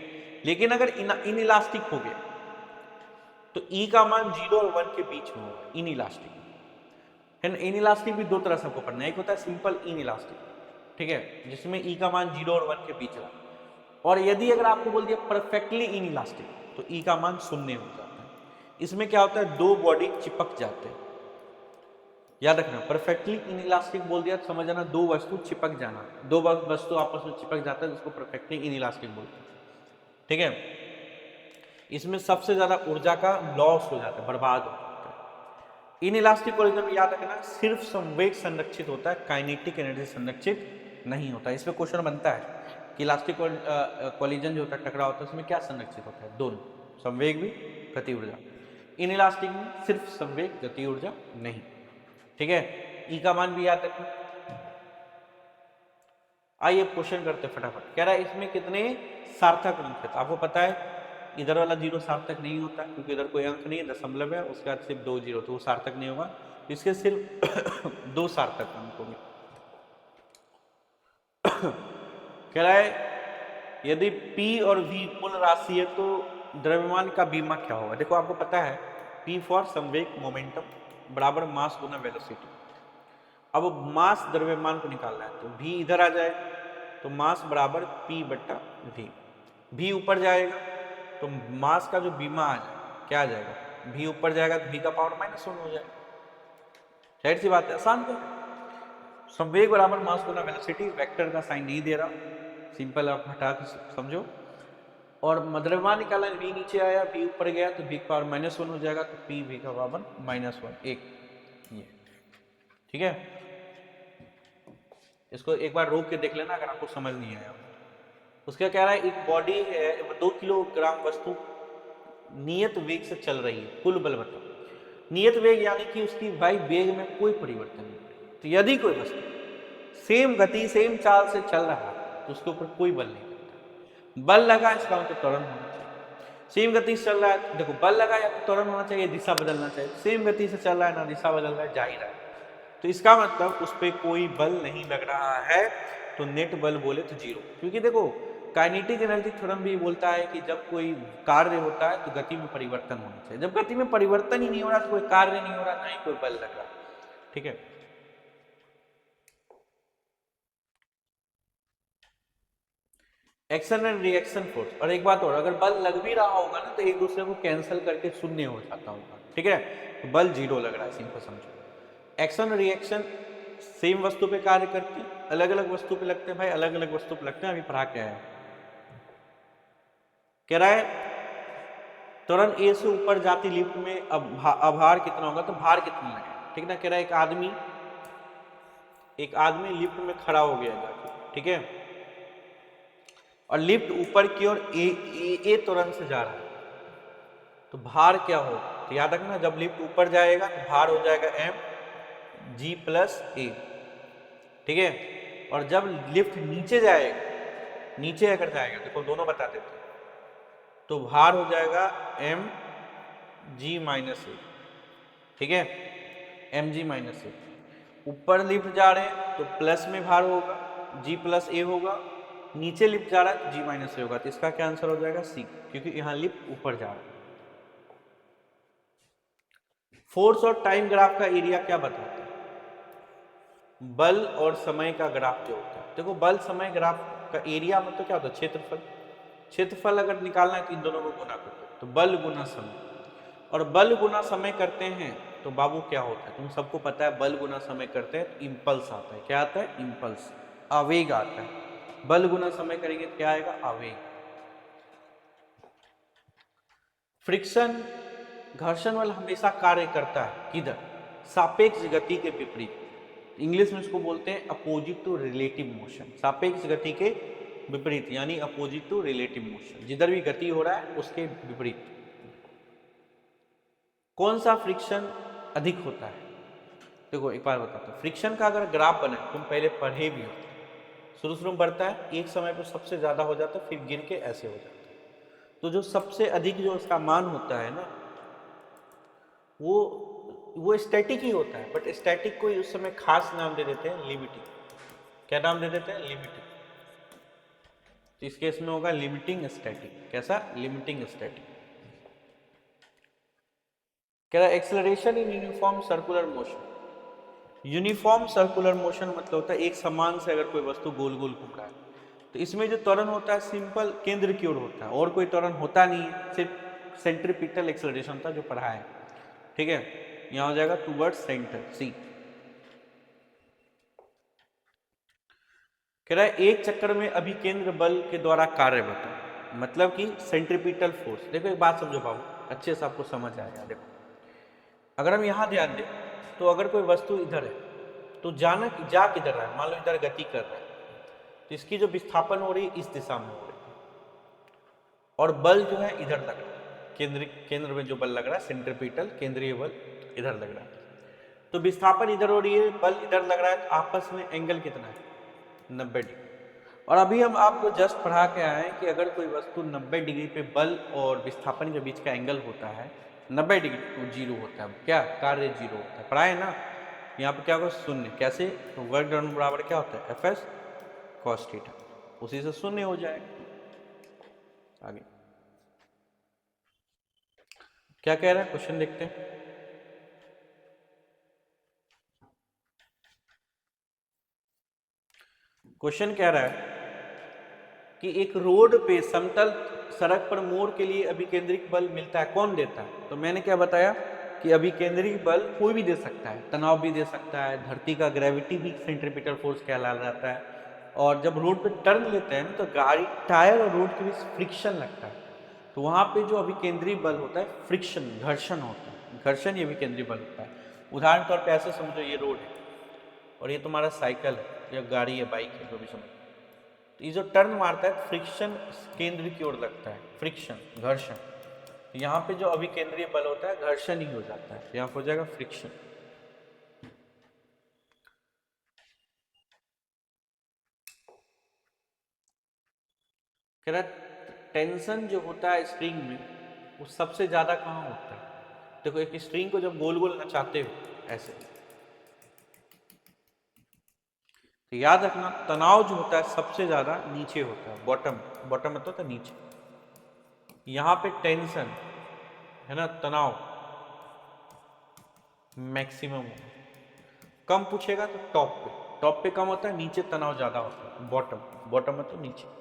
लेकिन अगर इन इलास्टिक हो गया तो ई का मान 0 और 1 के बीच में होगा, इन इलास्टिक है ना। इन इलास्टिक भी दो तरह से आपको पढ़ना है, एक होता है सिंपल इन इलास्टिक, ठीक है, जिसमें ई का मान 0 और 1 के बीच रहा, और यदि अगर आपको बोल दिया परफेक्टली इन इलास्टिक तो ई का मान 0 हो जाता है। इसमें क्या होता है, दो बॉडी चिपक जाते हैं, याद रखना। परफेक्टली इन इलास्टिक बोल दिया तो समझ जाना दो वस्तु चिपक जाना, दो वस्तु आपस में चिपक जाता है, जिसको परफेक्टली इन इलास्टिक बोलते हैं, ठीक है। इसमें सबसे ज्यादा ऊर्जा का लॉस हो जाता है, बर्बाद हो जाता है। इन इलास्टिक कोलिजन में याद रखना सिर्फ संवेग संरक्षित होता है, काइनेटिक एनर्जी संरक्षित नहीं होता। इसमें क्वेश्चन बनता है कि इलास्टिक कोलिजन जो होता है टकराव होता है, उसमें क्या संरक्षित होता है, दोनों, संवेग भी गति ऊर्जा। इन इलास्टिक में सिर्फ संवेग, गति ऊर्जा नहीं, ठीक है। ई का मान भी याद रखना। आइए क्वेश्चन करते फटाफट। कह रहा है इसमें कितने सार्थक अंक है। आपको पता है इधर वाला 0 सार्थक नहीं होता क्योंकि इधर कोई अंक नहीं है, दशमलव है, उसके बाद सिर्फ 2 0, तो वो सार्थक नहीं होगा। इसके सिर्फ 2 सार्थक अंक होंगे। कह रहा है यदि P और V मूल राशि है तो द्रव्यमान का बीमा क्या होगा। देखो आपको पता है P फॉर संवेग मोमेंटम बराबर मास गुना वेलोसिटी। अब मास द्रव्यमान को निकालना है तो V इधर आ जाएगा, तो मास बराबर P बट्टा V। V ऊपर जाएगा तो मास का जो बीमा आ जाएगा, क्या आ जाएगा, V ऊपर जाएगा तो V का पावर -1 हो जाएगा। जाहिर सी बात है, आसान तो है। संवेग बराबर मास गुना वेलोसिटी, वेक्टर का साइन नहीं दे रहा, सिंपल आप हटा के समझो। और द्रव्यमान निकाला, V नीचे आया, V ऊपर गया तो V का पावर -1 हो जाएगा, तो P V का पावर -1 एक, ये ठीक है। इसको एक बार रोक के देख लेना अगर आपको समझ नहीं आया। उसका कह रहा है एक बॉडी है, 2 किलोग्राम वस्तु नियत वेग से चल रही है, कुल बल बताओ। नियत वेग यानी कि उसकी वायु वेग में कोई परिवर्तन नहीं। तो यदि कोई वस्तु सेम गति सेम चाल से चल रहा है तो उसके ऊपर कोई बल नहीं लगता। बल लगा इसका मतलब त्वरण होना चाहिए। सेम गति से चल रहा है, देखो बल लगा या तो त्वरण होना चाहिए, दिशा बदलना चाहिए। सेम गति से चल रहा है ना दिशा बदल रहा है, जा ही रहा है, तो इसका मतलब उस पर कोई बल नहीं लग रहा है, तो नेट बल बोले तो 0। क्योंकि देखो काइनेटिक एनर्जी थ्योरम भी बोलता है कि जब कोई कार्य होता है तो गति में परिवर्तन होना चाहिए। जब गति में परिवर्तन ही नहीं हो रहा तो कोई कार्य नहीं हो रहा, ना ही कोई बल लग रहा, ठीक है। एक्शन एंड रिएक्शन फोर्स, और एक बात और, अगर बल लग भी रहा होगा ना तो एक दूसरे को कैंसिल करके शून्य हो जाता होगा, ठीक है। तो बल 0 लग रहा है, सिंपल समझो। एक्शन रिएक्शन सेम वस्तु पे कार्य करते हैं, अलग अलग वस्तु पे लगते हैं भाई, अलग अलग वस्तु पे लगते हैं। अभी पढ़ा क्या है, कह रहा है त्वरण A से ऊपर जाती लिफ्ट में आभार कितना होगा, तो भार कितना लगेगा, ठीक ना। कह रहा है एक आदमी लिफ्ट में खड़ा हो गया जाके, ठीक है, और लिफ्ट ऊपर की ओर ए त्वरण से जा रहा है, तो भार क्या हो, तो याद रखना जब लिफ्ट ऊपर जाएगा तो भार हो जाएगा mg + a, ठीक है। और जब लिफ्ट नीचे जाएगा, नीचे अगर जाएगा, देखो दोनों बता देते हैं, तो भार हो जाएगा mg - a, ठीक है, mg - a। ऊपर लिफ्ट जा रहे हैं तो प्लस में भार होगा, g + a होगा, नीचे लिफ्ट जा रहा है तो g - a होगा। तो इसका क्या आंसर हो जाएगा C, क्योंकि यहां लिफ्ट ऊपर जा रहा है। फोर्स और टाइम ग्राफ का एरिया क्या बताता है, बल और समय का ग्राफ जो होता है, देखो बल समय ग्राफ का एरिया मतलब क्या होता है, क्षेत्रफल। क्षेत्रफल अगर निकालना है तो इन दोनों को गुना कर दो, तो बल गुना समय। और बल गुना समय करते हैं तो बाबू क्या होता है, तुम सबको पता है बल गुना समय करते हैं तो इम्पल्स आता है। क्या आता है, इम्पल्स, आवेग आता है। बल गुना समय करेंगे तो क्या आएगा, आवेग। फ्रिक्शन, घर्षण बल हमेशा कार्य करता है किधर, सापेक्ष गति के विपरीत। इंग्लिश में इसको बोलते हैं अपोजिट टू रिलेटिव मोशन। सापेक्ष गति के विपरीत यानी अपोजिट टू रिलेटिव मोशन, जिधर भी गति हो रहा है उसके विपरीत। कौन सा फ्रिक्शन अधिक होता है, देखो एक बार बताता हूं। फ्रिक्शन का अगर ग्राफ बने, तुम पहले पढ़े भी हो, शुरू शुरू में बढ़ता है, एक समय पर सबसे ज्यादा हो जाता है, फिर गिर के ऐसे हो जाता है। तो जो सबसे अधिक जो उसका मान होता है ना, वो स्टैटिक ही होता है, बट स्टैटिक को उस समय खास नाम दे देते हैं लिमिटिंग। क्या नाम दे देते हैं, लिमिटिंग। तो इस केस में होगा लिमिटिंग स्टैटिक। कैसा, लिमिटिंग स्टैटिक। कह रहा है acceleration in uniform circular motion. Uniform circular motion मतलब होता है एक समान से अगर कोई वस्तु गोल गोल घूम रहा है, तो इसमें जो त्वरण होता है सिंपल केंद्र की ओर होता है, और कोई त्वरण होता नहीं है, सिर्फ सेंट्रीपिटल एक्सेलरेशन था जो पढ़ा है। ठीक है, यहां हो जाएगा टूवर्ड्स सेंटर, सी। कह रहा है एक चक्कर में अभिकेंद्र बल के द्वारा कार्य बताओ, मतलब कि सेंट्रीपिटल फोर्स। देखो एक बात समझो बाबू, अच्छे से आपको समझ आएगा। देखो अगर हम यहां ध्यान दें तो अगर कोई वस्तु इधर है तो जाना कि जा किधर रहा है, मान लो इधर गति कर रहा है, तो इसकी जो विस्थापन हो रही है इस दिशा में हो रही है, और बल जो है इधर लग रहा है, केंद्र में जो बल लग रहा है सेंट्रीपिटल केंद्रीय बल इधर लग रहा है। तो विस्थापन इधर हो रही है, बल इधर लग रहा है, तो आपस में एंगल कितना है, 90 डिग्री। और अभी हम आपको जस्ट पढ़ा के आए हैं कि अगर कोई वस्तु 90 डिग्री पे बल और विस्थापन के बीच का एंगल होता है 90 डिग्री, तो जीरो होता है। क्या, कार्य जीरो होता है, पढ़ाए ना। यहाँ पे क्या होगा, शून्य। कैसे, तो वर्क डन बराबर क्या होता है, एफ एस कॉस थीटा, उसी से शून्य हो जाएगा। आगे क्या कह रहा है, क्वेश्चन देखते हैं। क्वेश्चन कह रहा है कि एक रोड पे समतल सड़क पर मोड़ के लिए अभिकेंद्रिक बल मिलता है, कौन देता है। तो मैंने क्या बताया कि अभिकेंद्रिक बल कोई भी दे सकता है, तनाव भी दे सकता है, धरती का ग्रेविटी भी सेंट्रीपिटल फोर्स कहला जाता है। और जब रोड पे टर्न लेते हैं तो गाड़ी, टायर और रोड के बीच फ्रिक्शन लगता है, तो वहां पे जो अभिकेंद्रीय बल होता है फ्रिक्शन, घर्षण होता है, घर्षण ये अभिकेंद्रीय बल होता है। उदाहरण तौर पर ऐसे समझो, ये रोड है और ये तुम्हारा साइकिल है या गाड़ी है, बाइक है, जो भी समझो। तो ये जो टर्न मारता है फ्रिक्शन केंद्र की ओर लगता है, फ्रिक्शन, घर्षण। यहाँ पे जो अभिकेंद्रीय बल होता है घर्षण ही हो जाता है, यहाँ हो जाएगा फ्रिक्शन। कह रहा टेंशन जो होता है स्ट्रिंग में वो सबसे ज्यादा कहाँ होता है। देखो एक स्ट्रिंग को जब गोल गोल नचाते हो ऐसे, तो याद रखना तनाव जो होता है सबसे ज्यादा नीचे होता है, बॉटम। बॉटम मतलब तो नीचे। यहाँ पे टेंशन है ना, तनाव मैक्सिमम होगा। कम पूछेगा तो टॉप पे, टॉप पे कम होता है, नीचे तनाव ज्यादा होता है, बॉटम। बॉटम मतलब नीचे।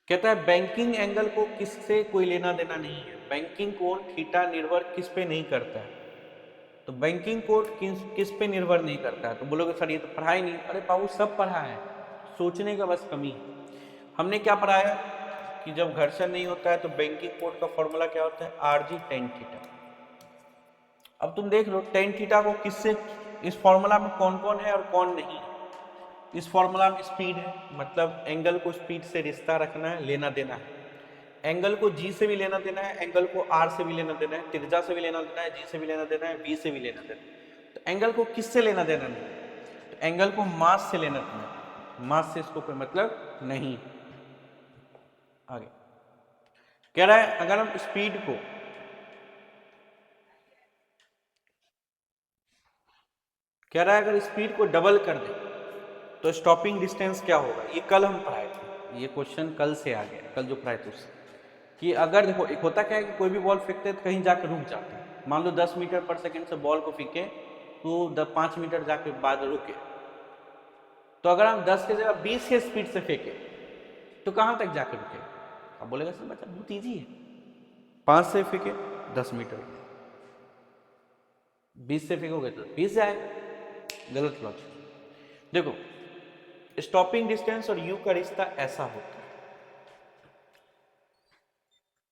कहता है बैंकिंग एंगल को किससे कोई लेना देना नहीं है। बैंकिंग कोण थीटा निर्भर किस पे नहीं करता है। तो बैंकिंग कोण किस पे निर्भर नहीं करता है। तो बोलोगे सर ये तो पढ़ा ही नहीं। अरे बाबू सब पढ़ा है, सोचने का बस कमी है। हमने क्या पढ़ाया कि जब घर्षण नहीं होता है तो बैंकिंग कोण का फॉर्मूला क्या होता है, आर जी टेन थीटा। अब तुम देख लो टेन थीटा को किससे, इस फॉर्मूला में कौन कौन है और कौन नहीं है। इस फॉर्मूला में स्पीड है, मतलब एंगल को स्पीड से रिश्ता रखना है, लेना देना है। एंगल को जी से भी लेना देना है, एंगल को आर से भी लेना देना है, त्रिज्या से भी लेना देना है, जी से भी लेना देना है, बी से भी लेना देना है। तो एंगल को किससे लेना देना नहीं, तो एंगल को मास से लेना देना है। मास से इसको कोई मतलब नहीं। आगे कह रहा है अगर हम स्पीड को, कह रहा है अगर स्पीड को डबल कर दे तो स्टॉपिंग डिस्टेंस क्या होगा। ये कल हम पढ़ाए थे, ये क्वेश्चन कल से आ गया, कल जो पढ़ाए थे उससे। कि अगर देखो एक होता क्या है कि कोई भी बॉल फेंकते हैं तो कहीं जाकर रुक जाता है। मान लो 10 मीटर पर सेकंड से बॉल को फेंके तो 5 मीटर जाके बाद रुके, तो अगर हम 10 की जगह 20 के स्पीड से फेंके तो कहां तक जाके रुके? अब बोलेगा सर बच्चा बहुत ईजी है, 5 से फेंके 10 मीटर, 20 से फेंकोगे तो 20 जाएगा। गलत लॉजिक। देखो स्टॉपिंग डिस्टेंस और यू का रिश्ता ऐसा होता है,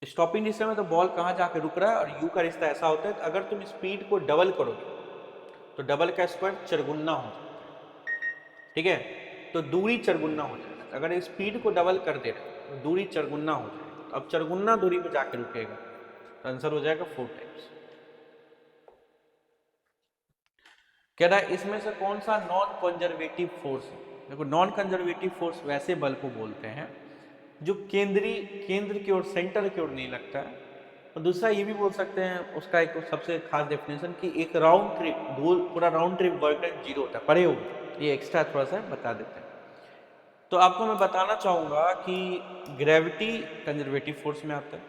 स्टॉपिंग डिस्टेंस में तो बॉल कहां जाके रुक रहा है, और यू का रिश्ता ऐसा होता है कि अगर तुम स्पीड को डबल करोगे तो डबल का स्क्वायर चरगुना हो जाता है, ठीक है, तो दूरी चरगुना हो जाएगा। अगर स्पीड को डबल कर दे रहे तो दूरी चरगुना हो जाएगा, तो अब चरगुना दूरी पे जाके रुकेगा, तो आंसर हो जाएगा 4 टाइम्स। कह रहा है इसमें से कौन सा नॉन कंजर्वेटिव फोर्स है? देखो नॉन कंजर्वेटिव फोर्स वैसे बल को बोलते हैं जो केंद्र की ओर, सेंटर की ओर नहीं लगता है। और दूसरा ये भी बोल सकते हैं, उसका एक सबसे खास डेफिनेशन कि एक राउंड ट्रिप, गोल पूरा राउंड ट्रिप वर्क डन 0 होता है, परे हो, ये एक्स्ट्रा थोड़ा सा बता देते हैं। तो आपको मैं बताना चाहूंगा कि ग्रेविटी कंजर्वेटिव फोर्स में आता है,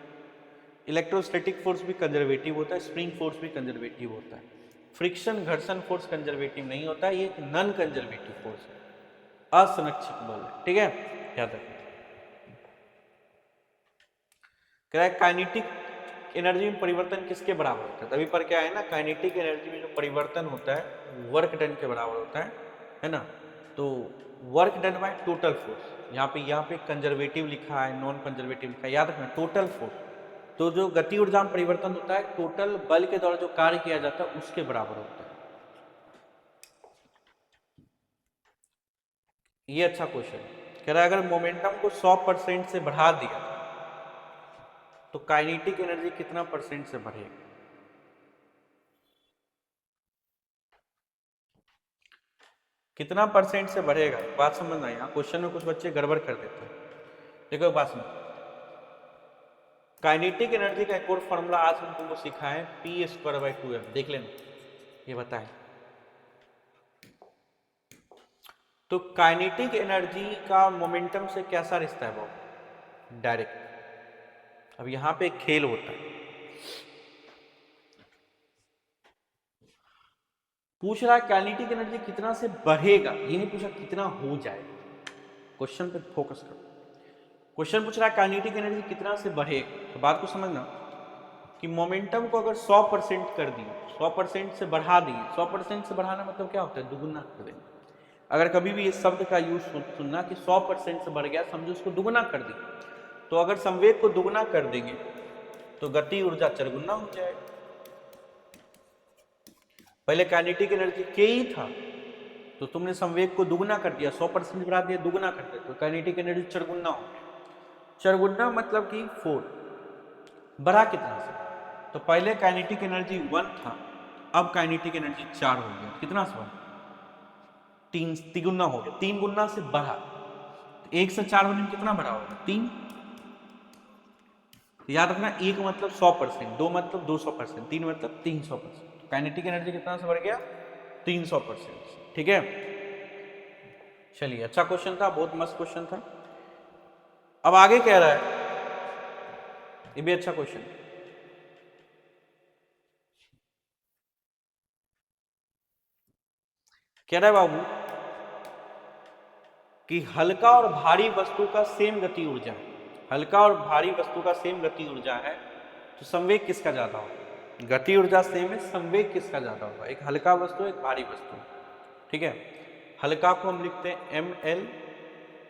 इलेक्ट्रोस्टैटिक फोर्स भी कंजर्वेटिव होता है, स्प्रिंग फोर्स भी कंजर्वेटिव होता है, फ्रिक्शन घर्षण फोर्स कंजर्वेटिव नहीं होता है, ये एक नॉन कंजर्वेटिव फोर्स है, असंरक्षित बल है, ठीक है, याद रखना। क्या है काइनेटिक एनर्जी में परिवर्तन किसके बराबर होता है? तभी पर क्या है ना, काइनेटिक एनर्जी में जो परिवर्तन होता है वर्क डन के बराबर होता है ना। तो work done by total force, यहाँ पे कंजर्वेटिव लिखा है, नॉन कंजर्वेटिव लिखा है, याद रखना टोटल फोर्स। तो जो गति ऊर्जा में परिवर्तन होता है टोटल बल के द्वारा जो कार्य किया जाता है उसके बराबर होता है। ये अच्छा क्वेश्चन है। कह रहा है अगर मोमेंटम को 100% से बढ़ा दिया तो काइनेटिक एनर्जी कितना % से बढ़ेगा? कितना % से बढ़ेगा? बात समझना, यहाँ क्वेश्चन में कुछ बच्चे गड़बड़ कर देते हैं। देखो बात सुनो, काइनेटिक एनर्जी का एक और फॉर्मूला आज हम तुमको सिखाएं, P²/2m, देख लेना, ये बताएं। तो काइनेटिक एनर्जी का मोमेंटम से कैसा रिश्ता है बाबू? डायरेक्ट। अब यहां पे एक खेल होता है, पूछ रहा है काइनेटिक एनर्जी कितना से बढ़ेगा, ये नहीं पूछा कितना हो जाएगा। क्वेश्चन पे फोकस करो। क्वेश्चन पूछ रहा है काइनेटिक एनर्जी कितना से बढ़ेगा, तो बात को समझना कि मोमेंटम को अगर 100% कर दिए, 100% से बढ़ा दिए, 100% से बढ़ाना मतलब क्या होता है? दुगुना कर देंगे। अगर कभी भी इस शब्द का यूज सुनना कि 100% से बढ़ गया, समझो उसको दुगुना कर दिया, तो अगर संवेग को दुगुना कर देंगे तो गति ऊर्जा चरगुना हो जाएगा। पहले काइनेटिक एनर्जी के ही था, तो तुमने संवेग को दुगुना कर दिया, 100% बढ़ा दिया, दुगुना कर दिया, तो काइनेटिक एनर्जी चरगुना हो गया। चरगुना मतलब कि 4, बढ़ा कितना से? तो पहले काइनेटिक एनर्जी 1 था, अब काइनेटिक एनर्जी 4 हो गया। कितना से बढ़ा? 3 गुना हो गया, 3 गुना से बढ़ा। तो 1 से 4 होने में कितना बढ़ा होगा? 3। याद रखना, 1 मतलब 100%, 2 मतलब 200%, 3 मतलब 300%। तो काइनेटिक एनर्जी कितना से बढ़ गया? 300%। ठीक है, चलिए अच्छा क्वेश्चन था, बहुत मस्त क्वेश्चन था। अब आगे कह रहा है, ये भी अच्छा क्वेश्चन है, कह रहा है बाबू कि हल्का और भारी वस्तु का सेम गति ऊर्जा है, हल्का और भारी वस्तु का सेम गति ऊर्जा है, तो संवेग किसका ज्यादा होगा? गति ऊर्जा सेम है, संवेग किसका ज्यादा होगा? एक हल्का वस्तु, एक भारी वस्तु, ठीक है। हल्का को हम लिखते हैं ml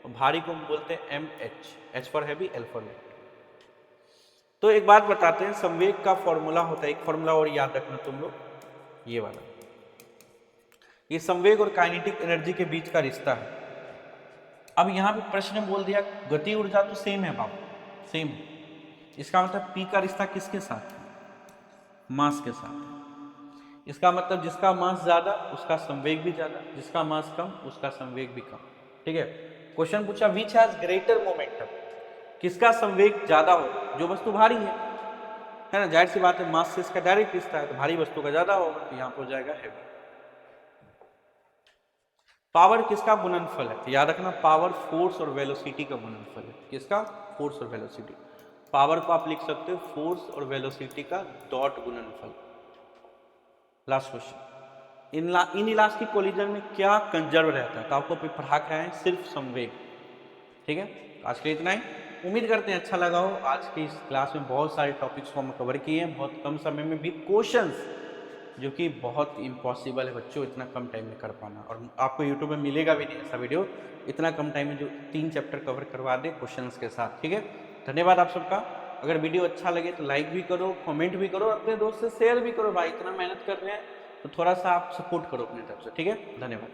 और भारी को हम बोलते हैं mh, h for heavy, l for light. तो एक बात बताते हैं, संवेग का फॉर्मूला होता है, एक फॉर्मूला और याद रखना तुम लोग, ये वाला, ये संवेग और काइनेटिक एनर्जी के बीच का रिश्ता है। अब यहां पे प्रश्न बोल दिया गति ऊर्जा तो सेम है बाबू, सेम है, इसका मतलब P का रिश्ता किसके साथ है? मास के साथ है। इसका मतलब जिसका मास ज्यादा उसका संवेग भी ज्यादा, जिसका मास कम उसका संवेग भी कम, ठीक है। क्वेश्चन पूछा विच हैज ग्रेटर मोमेंटम, किसका संवेग ज्यादा हो? जो वस्तु भारी है ना, जाहिर सी बात है मास से इसका डायरेक्ट रिश्ता है, तो भारी वस्तु का ज्यादा होगा, तो यहां पर हो जाएगा हैवी। पावर किसका गुणनफल है? तो याद रखना पावर फोर्स और वेलोसिटी का गुणनफल है। किसका? फोर्स और वेलोसिटी। पावर को आप लिख सकते हो फोर्स और वेलोसिटी का डॉट गुणनफल। Last question, in elastic collision में क्या कंजर्व रहता है, तो आपको पढ़ा के आए सिर्फ संवेग। ठीक है, आज के लिए इतना ही। उम्मीद करते हैं अच्छा लगा हो। आज की इस क्लास में बहुत सारे टॉपिक्स को हम कवर किए हैं, बहुत कम समय में भी क्वेश्चंस, जो कि बहुत इम्पॉसिबल है बच्चों इतना कम टाइम में कर पाना, और आपको यूट्यूब में मिलेगा भी नहीं ऐसा वीडियो इतना कम टाइम में जो 3 चैप्टर कवर करवा दे क्वेश्चंस के साथ। ठीक है, धन्यवाद आप सबका। अगर वीडियो अच्छा लगे तो लाइक भी करो, कमेंट भी करो, अपने दोस्त से शेयर भी करो। भाई इतना मेहनत कर रहे हैं तो थोड़ा सा आप सपोर्ट करो अपनी तरफ से। ठीक है, धन्यवाद।